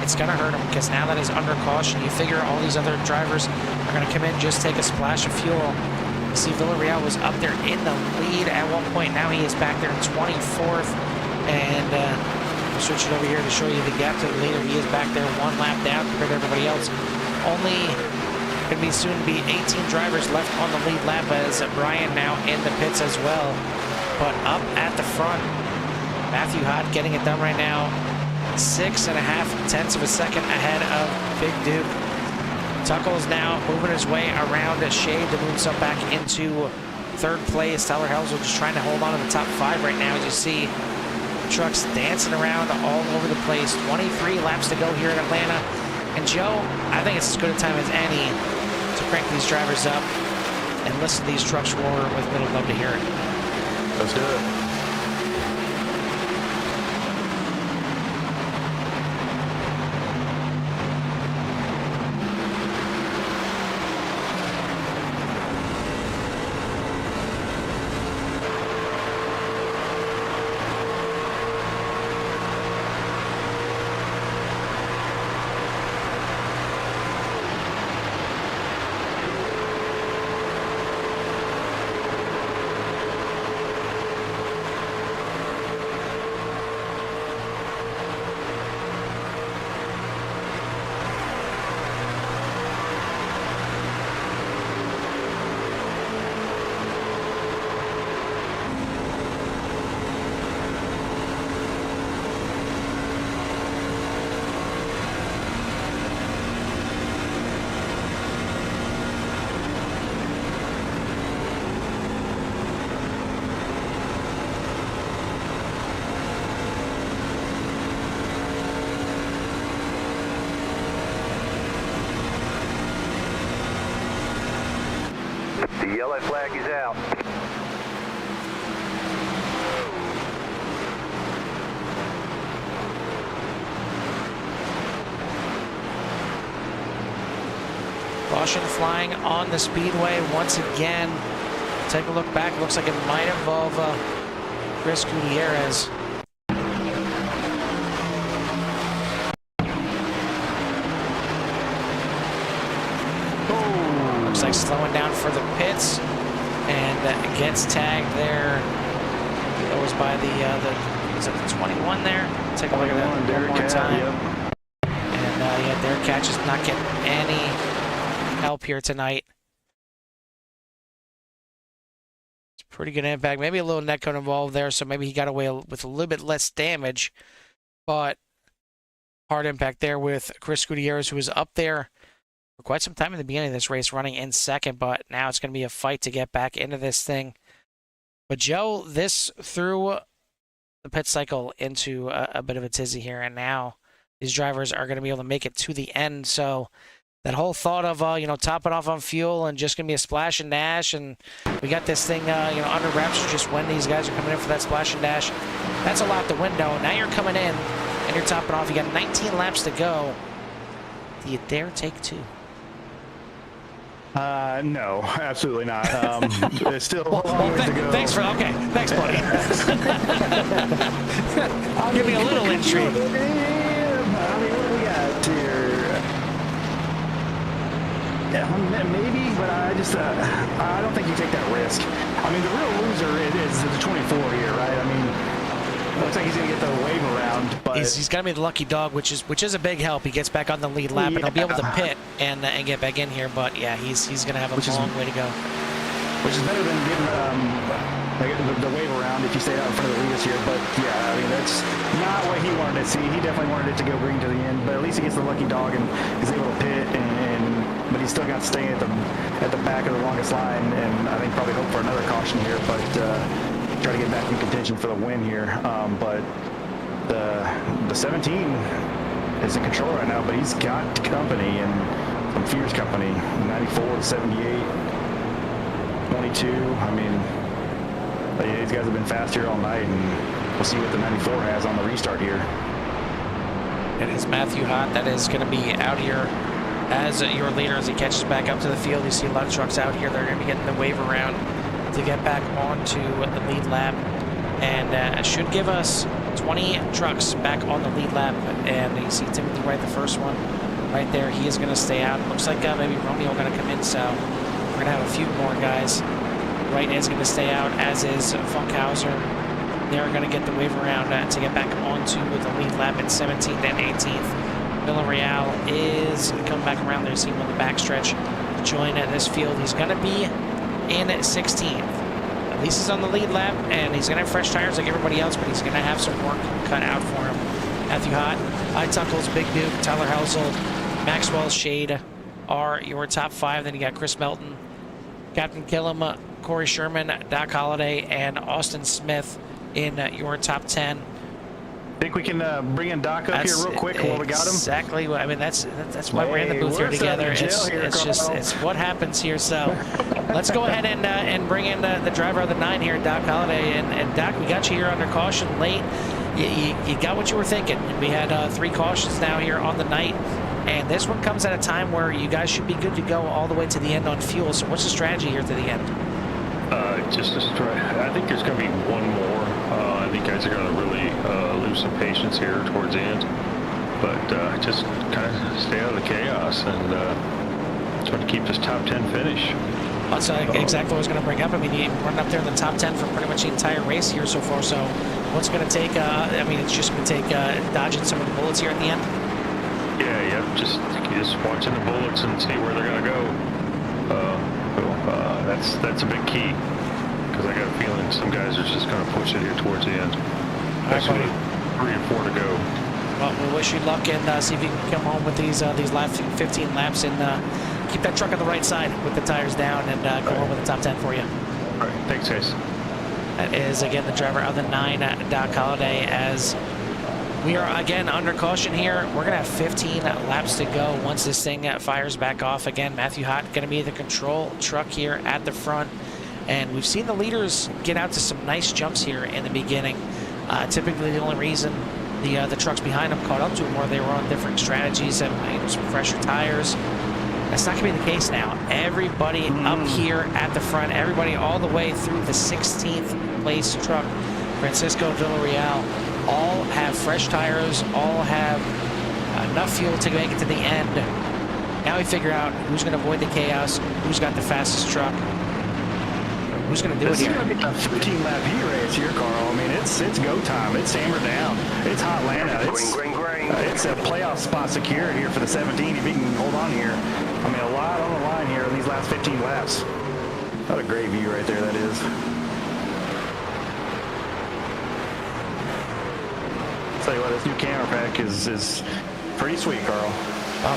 it's going to hurt him because now that he's under caution, you figure all these other drivers are going to come in, just take a splash of fuel. You see Villarreal was up there in the lead at one point. Now he is back there in 24th, and I'll switch it over here to show you the gap to the leader. He is back there 1 lap down compared to everybody else. Only going to be soon to be 18 drivers left on the lead lap, as Brian now in the pits as well. But up at the front, Matthew Hott getting it done right now. 6.5 tenths of a second ahead of Big Duke. Tuckle's now moving his way around a shade to move himself back into 3rd place. Tyler Helzel just trying to hold on to the top 5 right now, as you see trucks dancing around all over the place. 23 laps to go here in Atlanta. And Joe, I think it's as good a time as any to crank these drivers up and listen to these trucks roar with me. I'd love to hear it. Let's do it. Yellow flag is out. Caution flying on the speedway once again. Take a look back. Looks like it might involve Chris Gutierrez. Oh, looks like slowing down for the pits and gets tagged there. That was by is it the 21 there? Take a look at that one more time. Yep. And yeah, Derek Catch is not getting any help here tonight. It's a pretty good impact. Maybe a little neck cone involved there, so maybe he got away with a little bit less damage. But hard impact there with Chris Gutierrez, who was up there for quite some time in the beginning of this race, running in second. But now it's going to be a fight to get back into this thing. But Joe, this threw the pit cycle into a bit of a tizzy here, and now these drivers are going to be able to make it to the end. So that whole thought of, topping off on fuel and just going to be a splash and dash, and we got this thing, under wraps just when these guys are coming in for that splash and dash, that's all out the window. Now you're coming in and you're topping off. You got 19 laps to go. Do you dare take two? No, absolutely not. There's still a long way to go. Thanks, buddy. Give me a little intrigue. I mean, what do we got here? Yeah, maybe, but I don't think you take that risk. I mean, the real loser is the 24 here, right? I mean, it looks like he's going to get the wave around, but he's got to be the lucky dog, which is a big help. He gets back on the lead lap, and he'll be able to pit and get back in here. But yeah, he's going to have a long way to go. Which is better than getting the wave around if you stay out in front of the leaders here. But yeah, I mean, that's not what he wanted to see. He definitely wanted it to go green to the end, but at least he gets the lucky dog and is able to pit, but he's still got to stay at the back of the longest line, and I think probably hope for another caution here, but try to get back in contention for the win here. But the 17 is in control right now, but he's got company and some fierce company. 94 to 78, 22. I mean, these guys have been fast here all night, and we'll see what the 94 has on the restart here. It is Matthew Hott that is going to be out here as your leader as he catches back up to the field. You see a lot of trucks out here. They're going to be getting the wave around to get back onto the lead lap, and should give us 20 trucks back on the lead lap. And you see Timothy Wright, the first one right there. He is going to stay out. Looks like maybe Romeo going to come in, so we're going to have a few more guys. Wright is going to stay out, as is Funkhauser. They're going to get the wave around to get back onto the lead lap at 17th and 18th. Villarreal is coming back around there. See him on the backstretch to join this field. He's going to be in 16th. At least he's on the lead lap, and he's going to have fresh tires like everybody else, but he's going to have some work cut out for him. Matthew Hott, Tuckles, Big Duke, Tyler Helsel, Maxwell Shade are your top five. Then you got Chris Melton, Captain Killam, Corey Sherman, Doc Holliday, and Austin Smith in your top 10. Think we can bring in Doc up here real quick while we got him? Exactly. I mean, that's why we're in the booth here together. It's what happens here. So let's go ahead and bring in the driver of the 9 here, Doc Holliday. And Doc, we got you here under caution late. You got what you were thinking. We had 3 cautions now here on the night, and this one comes at a time where you guys should be good to go all the way to the end on fuel. So what's the strategy here to the end? I think there's going to be one more. I think guys are going to really lose some patience here towards the end, but just kind of stay out of the chaos and try to keep this top 10 finish. That's exactly what I was going to bring up. I mean, you're running up there in the top 10 for pretty much the entire race here so far. So what's going to take? I mean, it's just going to take dodging some of the bullets here at the end. Yeah, just watching the bullets and see where they're going to go. That's a big key, because I got a feeling some guys are just going to push it here towards the end. Actually, 3 and 4 to go. Well, we wish you luck, and see if you can come home with these last 15 laps and keep that truck on the right side with the tires down and go home with the top 10 for you. All right, thanks, guys. That is, again, the driver of the 9, Doc Holliday, as We are again under caution here. We're going to have 15 laps to go once this thing fires back off again. Matthew Hott going to be the control truck here at the front. And we've seen the leaders get out to some nice jumps here in the beginning. Typically, the only reason the trucks behind them caught up to them, or they were on different strategies and some fresher tires. That's not going to be the case now. Everybody up here at the front, everybody all the way through the 16th place truck, Francisco Villarreal, all have fresh tires, all have enough fuel to make it to the end. Now we figure out who's going to avoid the chaos, who's got the fastest truck, who's going to do it here. This is going to be a 15-lap heat race here, Carl. I mean, it's go time. It's hammered down. It's hot Atlanta. It's a playoff spot secured here for the 17 if he can hold on here. I mean, a lot on the line here in these last 15 laps. What a great view right there that is. Tell you what, this new camera pack is pretty sweet, Carl.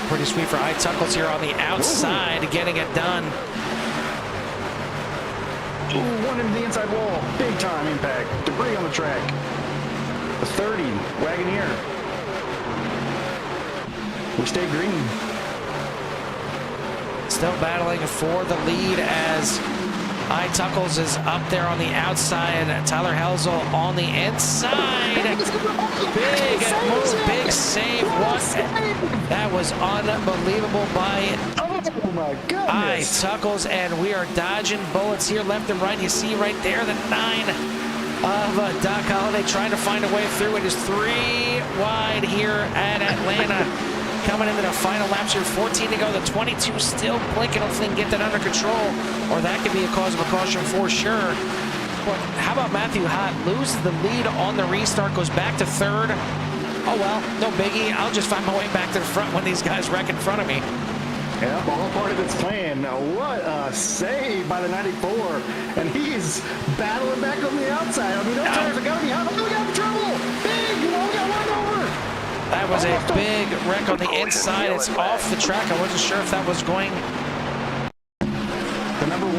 Pretty sweet for iTuckles here on the outside, getting it done. Ooh, one into the inside wall. Big time impact. Debris on the track. The 30 Wagoneer. We stay green. Still battling for the lead as iTuckles is up there on the outside. Tyler Helzel on the inside. Big move, big save. What? That was unbelievable by Oh my goodness. iTuckles, and we are dodging bullets here left and right. You see right there the 9 of Doc Holliday trying to find a way through. It is 3 wide here at Atlanta. Coming into the final laps here, 14 to go. The 22 still blinking. Hopefully can get that under control, or that could be a cause of a caution for sure. But how about Matthew Hott? Loses the lead on the restart, goes back to 3rd. Oh well, no biggie. I'll just find my way back to the front when these guys wreck in front of me. Yeah, all part of its plan. Now, what a save by the 94. And he's battling back on the outside. I mean, those tires are going behind. Oh, we got in trouble. Big, we got one over. That was a big wreck on the inside. It's off the track. I wasn't sure if that was going. The number 1.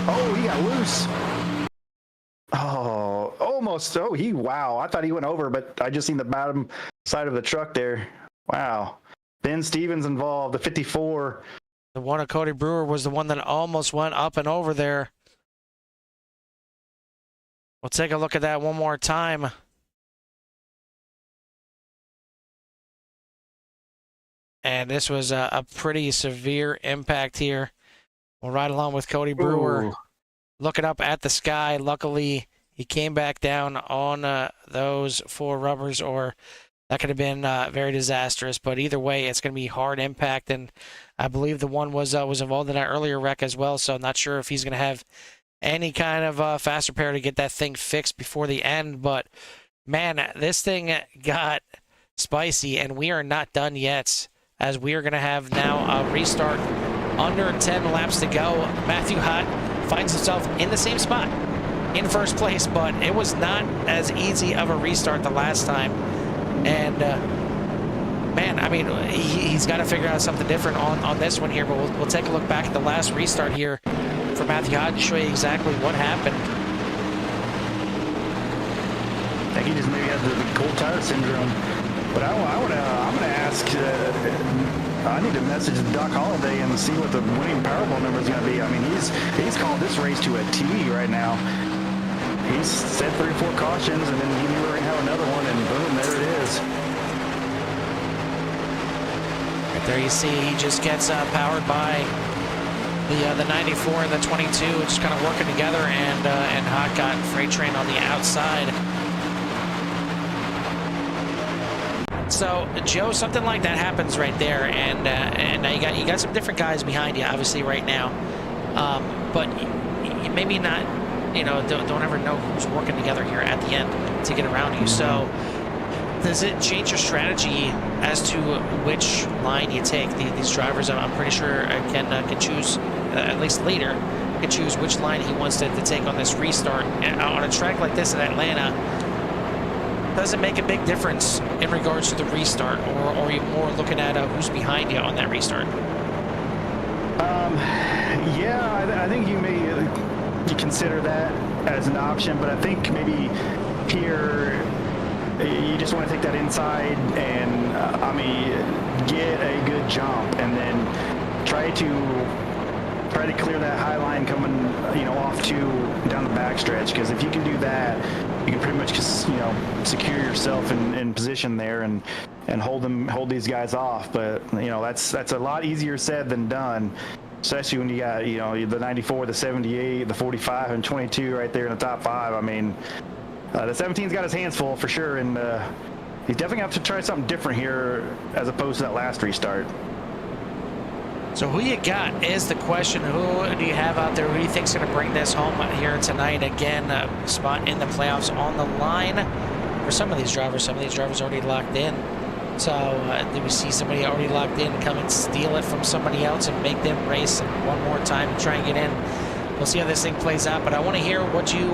Oh, he got loose. Oh, almost. Oh, wow. I thought he went over, but I just seen the bottom side of the truck there. Wow. Ben Stevens involved, the 54. The one of Cody Brewer was the one that almost went up and over there. We'll take a look at that one more time. And this was a pretty severe impact here. We'll ride along with Cody Brewer. Ooh. Looking up at the sky. Luckily, he came back down on those 4 rubbers, or that could have been very disastrous. But either way, it's going to be hard impact. And I believe the one was involved in that earlier wreck as well. So I'm not sure if he's going to have any kind of fast repair to get that thing fixed before the end. But, man, this thing got spicy, and we are not done yet, as we are going to have now a restart under 10 laps to go. Matthew Hott finds himself in the same spot in first place, but it was not as easy of a restart the last time. And, man, I mean, he's got to figure out something different on this one here, but we'll take a look back at the last restart here for Matthew Hott to show you exactly what happened. I think he just maybe had the cold tire syndrome. But I'm going to ask, I need to message Doc Holliday and see what the winning Powerball number is going to be. I mean, he's called this race to a T right now. He's set 3 or 4 cautions, and then he knew we were going to have another one, and boom, there it is. Right there you see he just gets powered by the 94 and the 22, just kind of working together, and Hott got Freight Train on the outside. So, Joe, something like that happens right there, and now you got some different guys behind you, obviously, right now. But you maybe not, don't ever know who's working together here at the end to get around you. So, does it change your strategy as to which line you take? These drivers, I'm pretty sure, can choose, at least later, can choose which line he wants to take on this restart. On a track like this in Atlanta, does it make a big difference in regards to the restart, or are you more looking at who's behind you on that restart? Yeah, I think you consider that as an option, but I think maybe here you just want to take that inside and, I mean, get a good jump and then try to clear that high line coming, you know, off to down the backstretch. Because if you can do that, you can pretty much just, you know, secure yourself in position there and hold these guys off. But you know, that's a lot easier said than done, especially when you got, you know, the 94, the 78, the 45, and 22 right there in the top 5. I mean, the 17's got his hands full for sure, and he's definitely gonna have to try something different here as opposed to that last restart. So who you got is the question. Who do you have out there? Who do you think's going to bring this home here tonight? Again, a spot in the playoffs on the line for some of these drivers. Some of these drivers already locked in. So did we see somebody already locked in come and steal it from somebody else and make them race one more time and try and get in? We'll see how this thing plays out. But I want to hear what you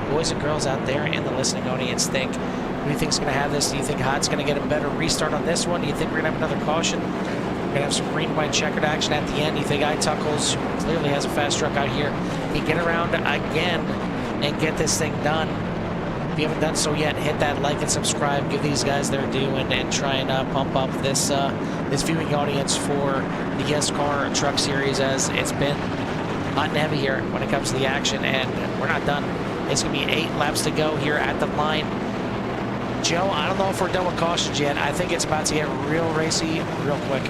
boys and girls out there in the listening audience think. Who do you think's going to have this? Do you think Hot's going to get a better restart on this one? Do you think we're going to have another caution? We're going to have some green, white, checkered action at the end. You think iTuckles clearly has a fast truck out here? He get around again and get this thing done. If you haven't done so yet, hit that like and subscribe. Give these guys their due and try and pump up this this viewing audience for the YESCAR Truck Series, as it's been hot and heavy here when it comes to the action, and we're not done. It's going to be 8 laps to go here at the line. Joe, I don't know if we're done with cautions yet. I think it's about to get real racy real quick.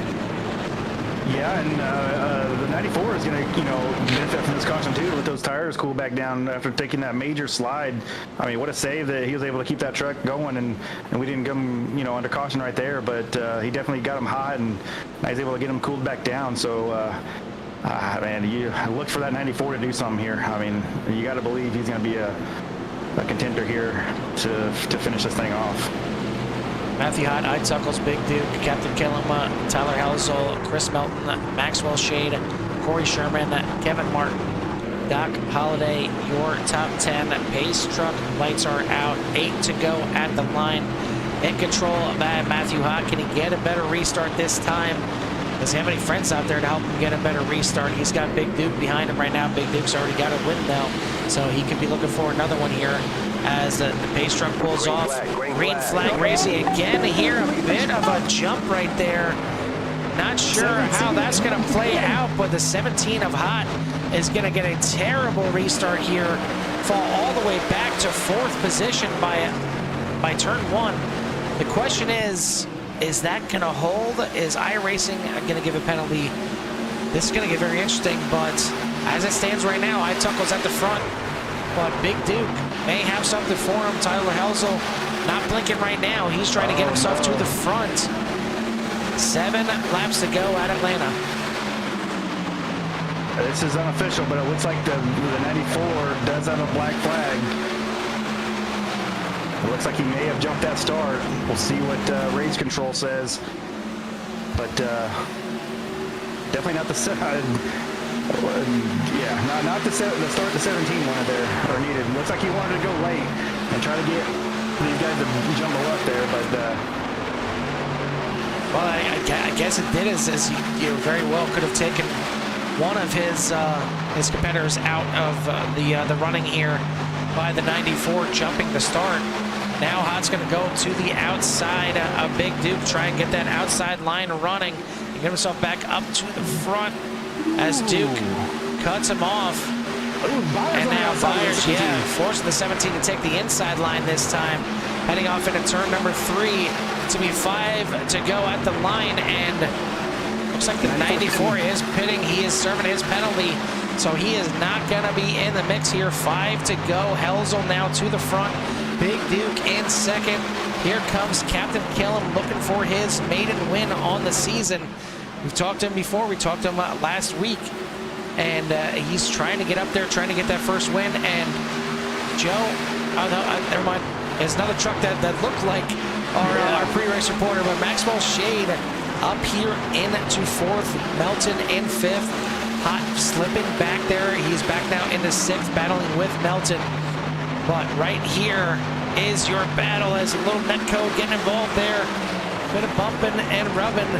Yeah, and the 94 is going to, you know, benefit from this caution too, to let those tires cool back down after taking that major slide. I mean, what a save that he was able to keep that truck going, and we didn't come, you know, under caution right there, but he definitely got him hot, and I was able to get him cooled back down. So, man, you look for that 94 to do something here. I mean, you got to believe he's going to be a contender here to finish this thing off. Matthew Hott, iTuckles, Big Duke, Captain Killam, Tyler Helzel, Chris Melton, Maxwell Shade, Corey Sherman, Kevin Martin, Doc Holliday, your top 10. Pace truck lights are out. 8 to go at the line. In control by Matthew Hott. Can he get a better restart this time? Does he have any friends out there to help him get a better restart? He's got Big Duke behind him right now. Big Duke's already got a win though, so he could be looking for another one here as the pace truck pulls off. Green flag racing again here. A bit of a jump right there. Not sure how that's going to play out, but the 17 of Hott is going to get a terrible restart here. Fall all the way back to 4th position by turn 1. The question is that going to hold? Is iRacing going to give a penalty? This is going to get very interesting, but as it stands right now, iTuckle's at the front, but Big Duke may have something for him. Tyler Helzel not blinking right now. He's trying to get himself to the front. 7 laps to go at Atlanta. This is unofficial, but it looks like the 94 does have a black flag. It looks like he may have jumped that start. We'll see what race control says. But definitely not the not the start the 17 wanted there or needed. Looks like he wanted to go late and try to get these guys to jumble up there, but well, I guess it did as you very well could have taken one of his competitors out of the running here by the 94 jumping the start. Now Hott's going to go to the outside of Big Duke, try and get that outside line running and get himself back up to the front as Duke cuts him off. And now Byers, forcing the 17 to take the inside line this time. Heading off into turn number 3 to be 5 to go at the line, and looks like the 94 is pitting. He is serving his penalty, so he is not going to be in the mix here. 5 to go. Helzel now to the front. Big Duke in second. Here comes Captain Killam looking for his maiden win on the season. We've talked to him before. We talked to him last week, and he's trying to get up there, trying to get that first win. And Joe, never mind. There's another truck that looked like our pre-race reporter, but Maxwell Shade up here into 4th, Melton in 5th. Hott slipping back there. He's back now into 6th, battling with Melton. But right here is your battle as a little netcode getting involved there. Bit of bumping and rubbing,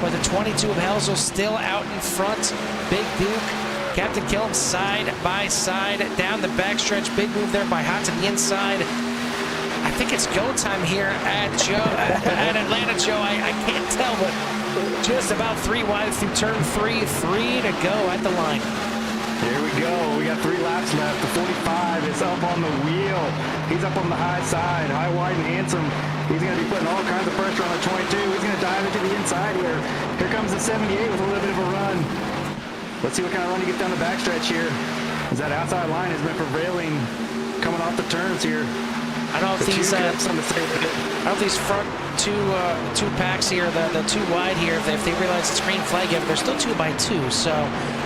but the 22 of Helzel still out in front. Big Duke, Captain Killam side by side down the backstretch. Big move there by Hott to the inside. I think it's go time here at Atlanta, Joe. I can't tell, but just about 3 wide through turn 3. 3 to go at the line. Here we go. We got 3 laps left. The 45 is up on the wheel. He's up on the high side, high, wide, and handsome. He's going to be putting all kinds of pressure on the 22. He's going to dive into the inside here. Here comes the 78 with a little bit of a run. Let's see what kind of run he gets down the backstretch here. As that outside line has been prevailing coming off the turns here. I don't know if these front two packs here, the 2 wide here, if they realize it's green flag yet, they're still 2 by 2. So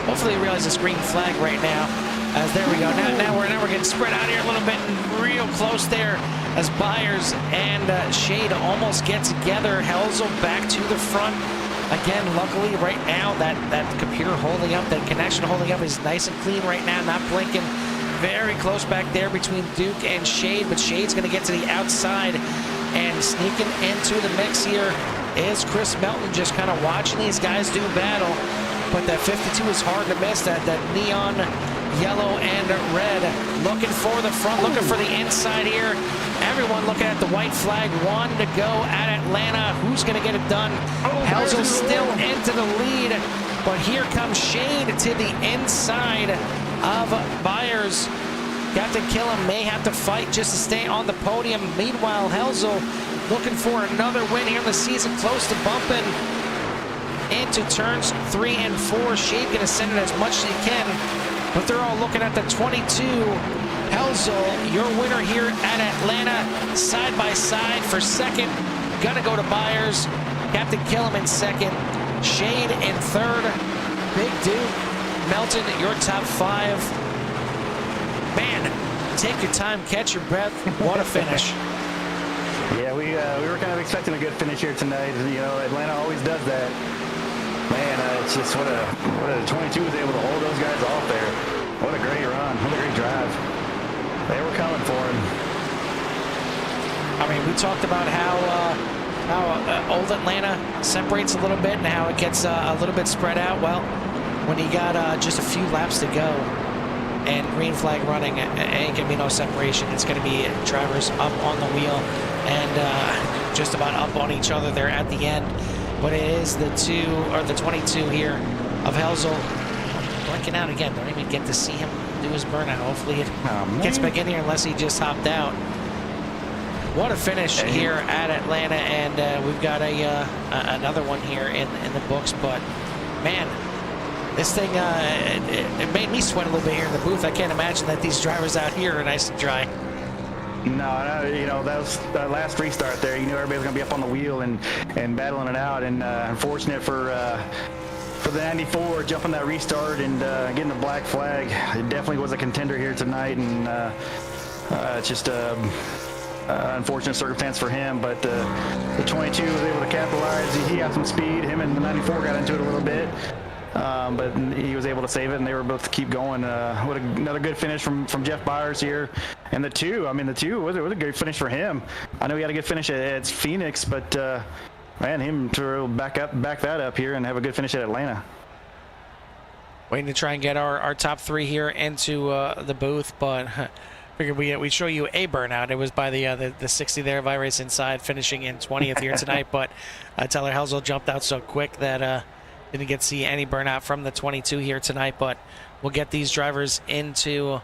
hopefully they realize it's green flag right now. As there we go. Now we're getting spread out here a little bit and real close there as Byers and Shade almost get together. Helzel back to the front. Again, luckily right now that computer holding up, that connection holding up is nice and clean right now, not blinking. Very close back there between Duke and Shade, but Shade's going to get to the outside, and sneaking into the mix here is Chris Melton, just kind of watching these guys do battle. But that 52 is hard to miss, that neon yellow and red. Looking for the front, looking for the inside here. Everyone looking at the white flag. 1 to go at Atlanta. Who's going to get it done? Helzel still into the lead, but here comes Shade to the inside of Byers. Captain Killam may have to fight just to stay on the podium. Meanwhile, Helzel looking for another win here in the season, close to bumping into turns 3 and 4. Shade going to send it as much as he can, but they're all looking at the 22. Helzel, your winner here at Atlanta, side by side for second. Gonna go to Byers. Captain Killam in second. Shade in third. Big Duke, Melton, your top 5. Man, take your time, catch your breath. What a finish. Yeah, we were kind of expecting a good finish here tonight. You know, Atlanta always does that. Man, it's just what a 22 was able to hold those guys off there. What a great run. What a great drive. They were coming for him. I mean, we talked about how old Atlanta separates a little bit and how it gets a little bit spread out. Well, when you got just a few laps to go and green flag running, it ain't going to be no separation. It's going to be drivers up on the wheel and just about up on each other there at the end. But it is the 22 here of Helzel blinking out again. Don't even get to see him do his burnout. Hopefully it gets back in here unless he just hopped out. What a finish here at Atlanta, and we've got another one here in the books. But man, this thing it made me sweat a little bit here in the booth. I can't imagine that these drivers out here are nice and dry. No, you know, that was that last restart there. You knew everybody was going to be up on the wheel and battling it out. And unfortunate for the 94 jumping that restart and getting the black flag. It definitely was a contender here tonight, and it's just unfortunate circumstance for him. But the 22 was able to capitalize. He got some speed. Him and the 94 got into it a little bit. But he was able to save it, and they were able to keep going. Another good finish from Jeff Byers here. And the 2 was a great finish for him. I know he had a good finish at Phoenix, but man, him to back that up here and have a good finish at Atlanta. Waiting to try and get our top 3 here into the booth, but figured we'd show you a burnout. It was by the 60 there of iRacing inside, finishing in 20th here tonight. But Tyler Helzel jumped out so quick that didn't get to see any burnout from the 22 here tonight. But we'll get these drivers into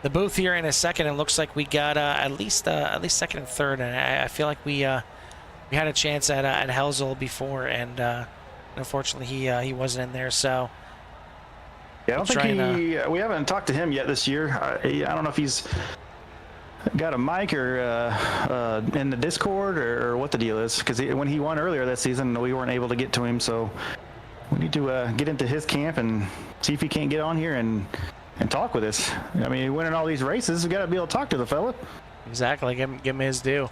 the booth here in a second. It looks like we got at least second and third, and I feel like we had a chance at Helzel before, and unfortunately he wasn't in there. So yeah, I don't think we haven't talked to him yet this year. I don't know if he's got a mic or in the Discord or what the deal is, because when he won earlier that season, we weren't able to get to him. So we need to get into his camp and see if he can't get on here and talk with us. I mean, winning all these races, we got to be able to talk to the fella. Exactly, give him his due.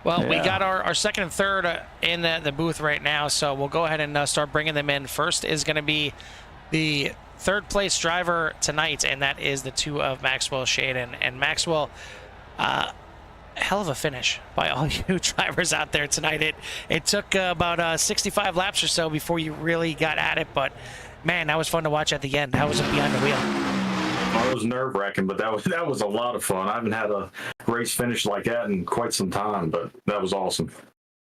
Well, yeah. We got our second and third in the booth right now, so we'll go ahead and start bringing them in. First is going to be the third place driver tonight, and that is the 2 of Maxwell Shaden. And Maxwell, hell of a finish by all you drivers out there tonight. It took about 65 laps or so before you really got at it, but man, that was fun to watch at the end. How was it behind the wheel? Well, it was nerve-wracking, but that was a lot of fun. I haven't had a race finish like that in quite some time, but that was awesome.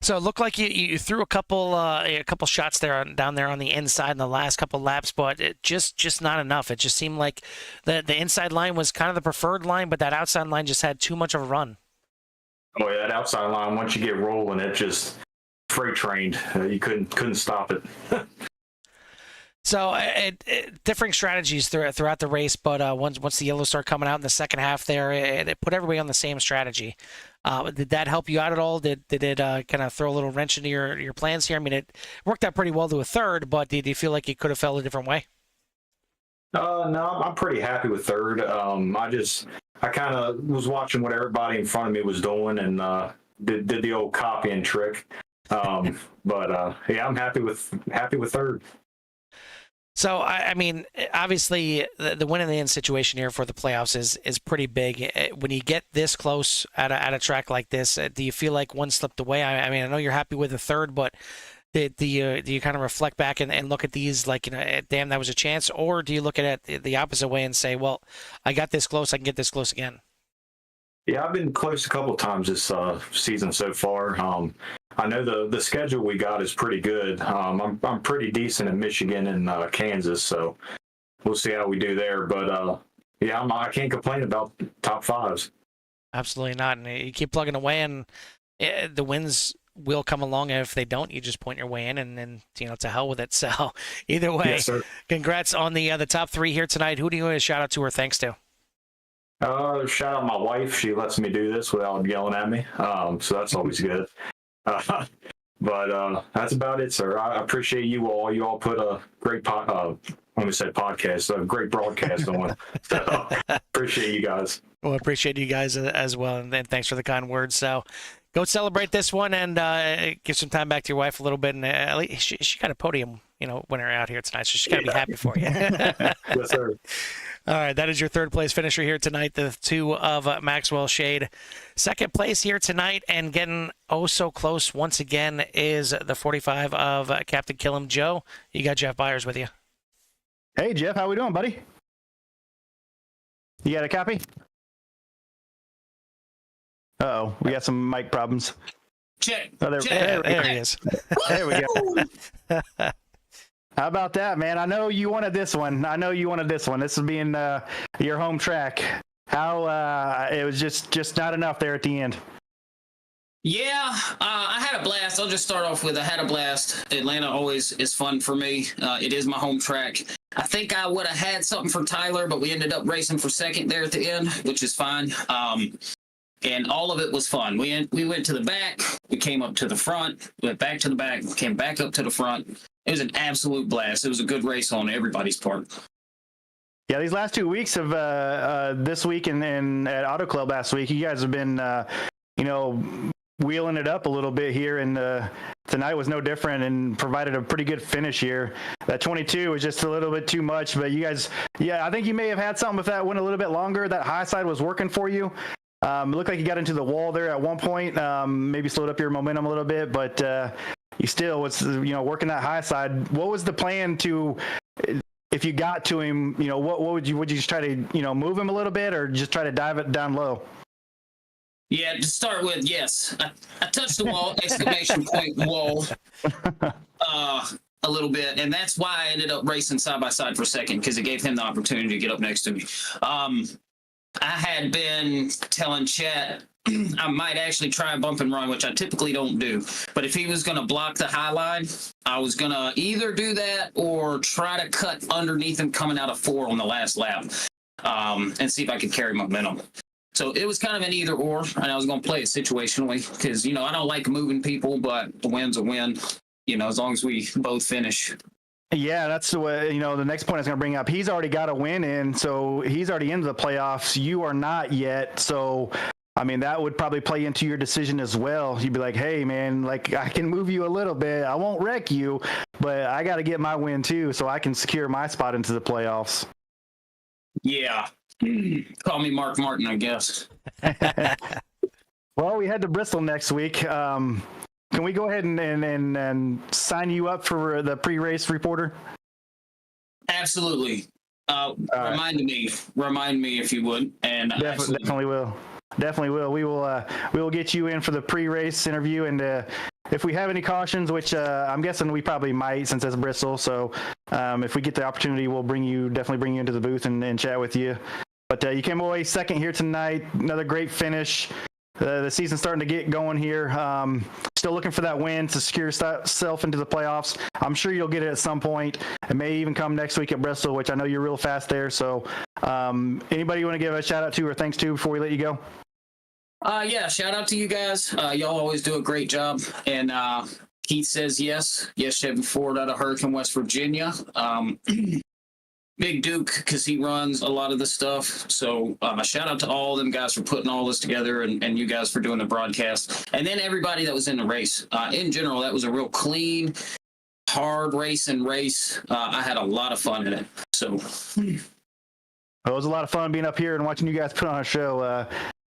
So it looked like you threw a couple shots there down there on the inside in the last couple laps, but it just not enough. It just seemed like the inside line was kind of the preferred line, but that outside line just had too much of a run. Oh yeah, that outside line, once you get rolling, it just freight trained. You couldn't stop it. So differing strategies throughout the race, but once the yellows start coming out in the second half there, it put everybody on the same strategy. Did that help you out at all? Did it kind of throw a little wrench into your plans here? I mean, it worked out pretty well to a third, but did you feel like it could have felt a different way? No, I'm pretty happy with third. I kind of was watching what everybody in front of me was doing and did the old copying trick. But yeah, I'm happy with third. So, I mean, obviously, the win in the end situation here for the playoffs is pretty big. When you get this close at a track like this, do you feel like one slipped away? I mean, I know you're happy with the third, but do you kind of reflect back and look at these like, damn, that was a chance? Or do you look at it the opposite way and say, well, I got this close, I can get this close again? Yeah, I've been close a couple of times this season so far. I know the schedule we got is pretty good. I'm pretty decent in Michigan and Kansas, so we'll see how we do there. But yeah, I can't complain about top fives. Absolutely not. And you keep plugging away, and the wins will come along. And if they don't, you just point your way in, and then to hell with it. So either way, yes, sir. Congrats on the top three here tonight. Who do you want to shout out to or thanks to? Shout out my wife. She lets me do this without yelling at me, so that's always good. But that's about it, sir. I appreciate you all. You all put a great podcast, a great broadcast on. So appreciate you guys. Well, appreciate you guys as well, and thanks for the kind words. So go celebrate this one and give some time back to your wife a little bit. And at least she got a podium, winner out here tonight, so she's got to be happy for you. Yes, sir. All right, that is your third place finisher here tonight, the two of Maxwell Shade. Second place here tonight and getting so close once again is the 45 of Captain Killam. Joe, you got Jeff Byers with you. Hey, Jeff, how we doing, buddy? You got a copy? Uh-oh, we got some mic problems. Check. Oh, There he is. There we go. How about that, man? I know you wanted this one. This is being your home track. How it was just not enough there at the end. Yeah, I had a blast. I'll just start off with I had a blast. Atlanta always is fun for me. It is my home track. I think I would have had something for Tyler, but we ended up racing for second there at the end, which is fine. And all of it was fun. We went to the back, we came up to the front, went back to the back, came back up to the front. It was an absolute blast. It was a good race on everybody's part. Yeah, these last 2 weeks of this week and at Auto Club last week, you guys have been, wheeling it up a little bit here, and tonight was no different and provided a pretty good finish here. That 22 was just a little bit too much, but you guys, I think you may have had something if that went a little bit longer. That high side was working for you. It looked like you got into the wall there at one point, maybe slowed up your momentum a little bit, but you still was, working that high side. What was the plan to, if you got to him, what would you just try to, move him a little bit or just try to dive it down low? Yeah, to start with, yes. I touched the wall, exclamation point wall, a little bit, and that's why I ended up racing side by side for second, because it gave him the opportunity to get up next to me. I had been telling Chet I might actually try a bump and run, which I typically don't do. But if he was going to block the high line, I was going to either do that or try to cut underneath him coming out of 4 on the last lap and see if I could carry momentum. So it was kind of an either or, and I was going to play it situationally because, I don't like moving people, but the win's a win, as long as we both finish. Yeah, that's the way, the next point I was going to bring up. He's already got a win in, so he's already into the playoffs. You are not yet. So, that would probably play into your decision as well. You'd be like, hey, man, I can move you a little bit. I won't wreck you, but I got to get my win too so I can secure my spot into the playoffs. Yeah. Call me Mark Martin, I guess. Well, we head to Bristol next week. Can we go ahead and sign you up for the pre-race reporter? Absolutely. Remind me if you would. And Definitely will. Definitely will. We will get you in for the pre-race interview, and if we have any cautions, which I'm guessing we probably might since it's Bristol. So if we get the opportunity, we'll definitely bring you into the booth and chat with you. But you came away second here tonight. Another great finish. The season's starting to get going here. Still looking for that win to secure yourself into the playoffs. I'm sure you'll get it at some point. It may even come next week at Bristol, which I know you're real fast there. So anybody you want to give a shout out to or thanks to before we let you go? Yeah, shout out to you guys. Y'all always do a great job. And Keith says yes. Yes, Chevy Ford out of Hurricane, West Virginia. Big Duke, because he runs a lot of the stuff. So shout out to all of them guys for putting all this together, and you guys for doing the broadcast. And then everybody that was in the race. In general, that was a real clean, hard race. I had a lot of fun in it. So it was a lot of fun being up here and watching you guys put on a show.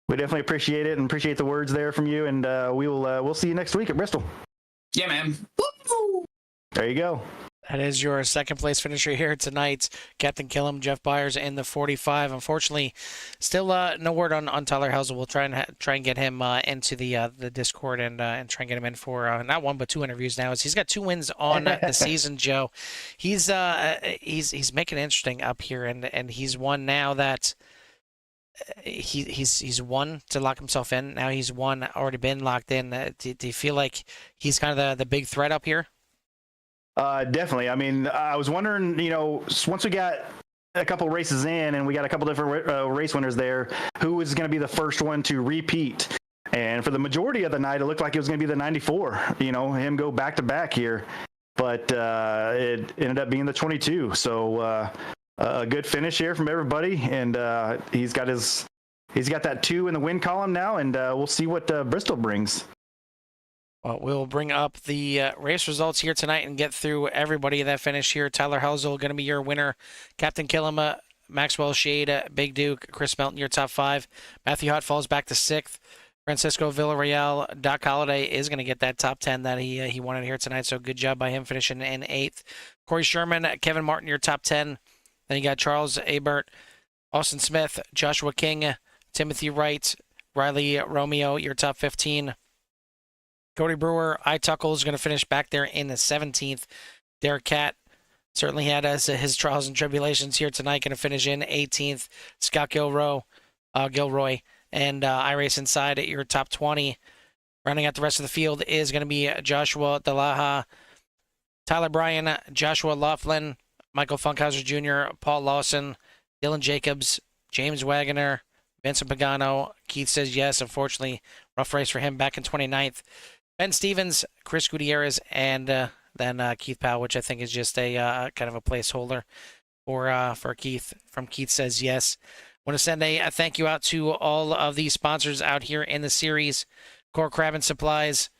We definitely appreciate it and appreciate the words there from you. And we'll see you next week at Bristol. Yeah, man. Woo! There you go. That is your second place finisher here tonight, Captain Killam, Jeff Byers in the 45. Unfortunately, still no word on Tyler Helsel. We'll try and get him into the Discord and try and get him in for not one but two interviews now. He's got 2 wins on the season, Joe. He's making it interesting up here, and he's one now that he's won to lock himself in. Now he's already been locked in. Do you feel like he's kind of the big threat up here? Definitely. I mean, I was wondering, once we got a couple races in and we got a couple different race winners there, who was going to be the first one to repeat? And for the majority of the night, it looked like it was going to be the 94, him go back to back here. But it ended up being the 22. So a good finish here from everybody. And he's got that 2 in the win column now. And we'll see what Bristol brings. Well, we'll bring up the race results here tonight and get through everybody that finished here. Tyler Helsel going to be your winner. Captain Killam, Maxwell Shade, Big Duke, Chris Melton, your top 5. Matthew Hutt falls back to 6th. Francisco Villarreal, Doc Holliday is going to get that top 10 that he wanted here tonight, so good job by him finishing in 8th. Corey Sherman, Kevin Martin, your top 10. Then you got Charles Abert, Austin Smith, Joshua King, Timothy Wright, Riley Romeo, your top 15. Cody Brewer, Tuckle is going to finish back there in the 17th. Derek Catt certainly had his trials and tribulations here tonight, going to finish in 18th. Scott Gilroy, and iRacing inside at your top 20. Rounding out the rest of the field is going to be Joshua Delaha, Tyler Bryan, Joshua Laughlin, Michael Funkhauser Jr., Paul Lawson, Dylan Jacobs, James Wagoner, Vincent Pagano. Keith says yes. Unfortunately, rough race for him back in 29th. Ben Stevens, Chris Gutierrez, and then Keith Powell, which I think is just a kind of a placeholder for Keith. From Keith says yes. Want to send a thank you out to all of these sponsors out here in the series: Kohr Crab and Supplies,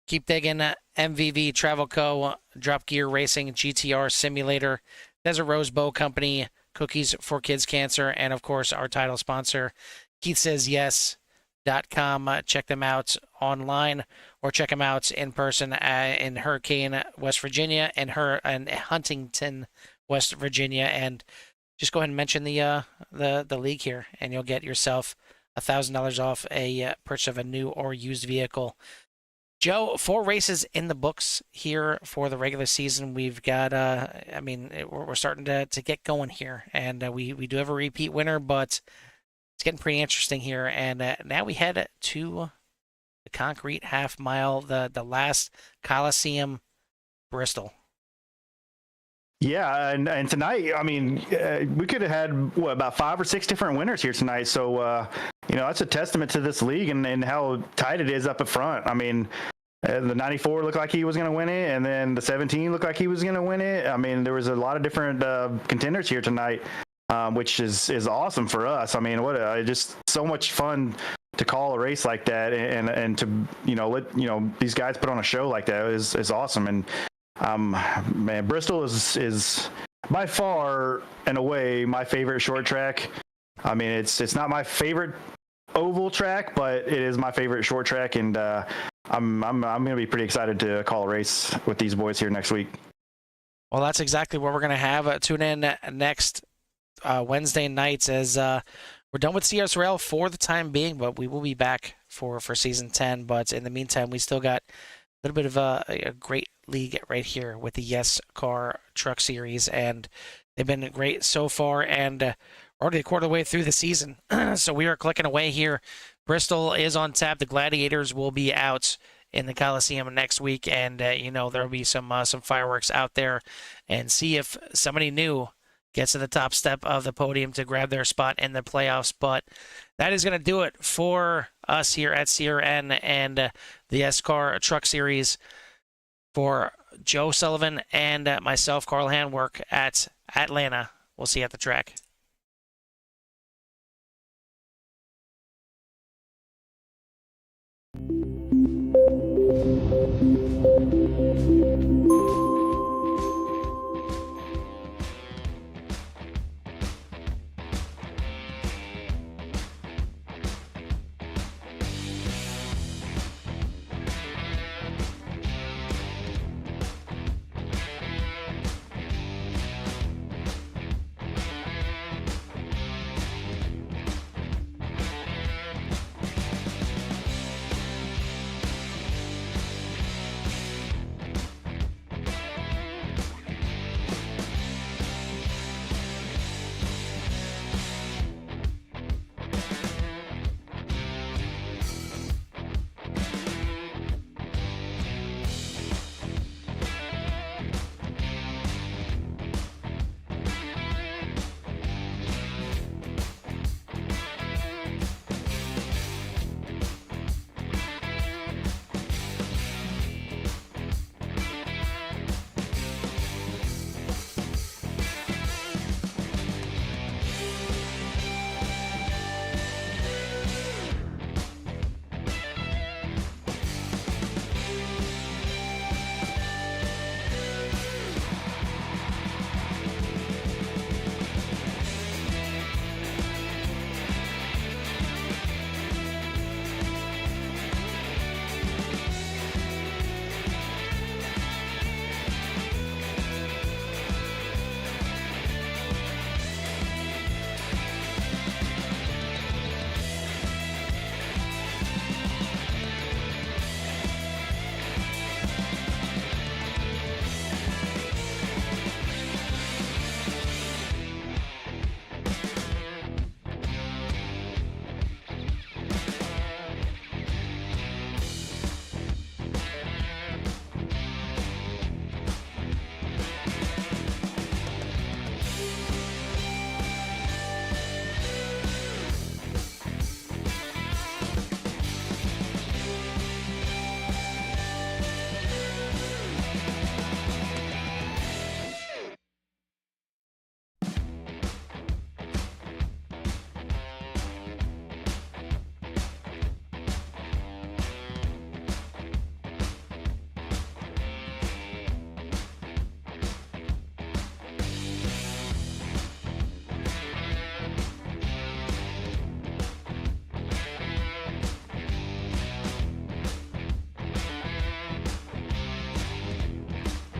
Keep Diggin, MVV Travel Co, Drop Gear Racing, GTR Simulator, Desert Rose Bow Company, Cookies for Kids Cancer, and of course our title sponsor, Keith Says Yes.com. Check them out online or check them out in person in Hurricane, West Virginia, and Huntington, West Virginia. And just go ahead and mention the league here, and you'll get yourself $1,000 off a purchase of a new or used vehicle. Joe, 4 races in the books here for the regular season. We've got, we're starting to get going here, and we do have a repeat winner, but it's getting pretty interesting here. And now we head to the concrete half mile, the last Coliseum, Bristol. Yeah, and tonight, we could have had about 5 or 6 different winners here tonight. So, that's a testament to this league and how tight it is up at front. The 94 looked like he was going to win it, and then the 17 looked like he was going to win it. There was a lot of different contenders here tonight, which is awesome for us. Just so much fun to call a race like that and to let these guys put on a show like that is awesome. And man, Bristol is by far and away my favorite short track. It's not my favorite oval track, but it is my favorite short track, and I'm going to be pretty excited to call a race with these boys here next week. Well, that's exactly what we're going to have. Tune in next Wednesday nights as we're done with CS Rail for the time being, but we will be back for season 10. But in the meantime, we still got a little bit of a great league right here with the YESCAR Truck Series, and they've been great so far, and we're already a quarter of the way through the season. So we are clicking away here. Bristol is on tap. The Gladiators will be out in the Coliseum next week, and you know, there'll be some fireworks out there, and see if somebody new gets to the top step of the podium to grab their spot in the playoffs. But that is going to do it for us here at CRN and the YESCAR Truck Series. For Joe Sullivan and myself, Carl Handwork at Atlanta. We'll see you at the track.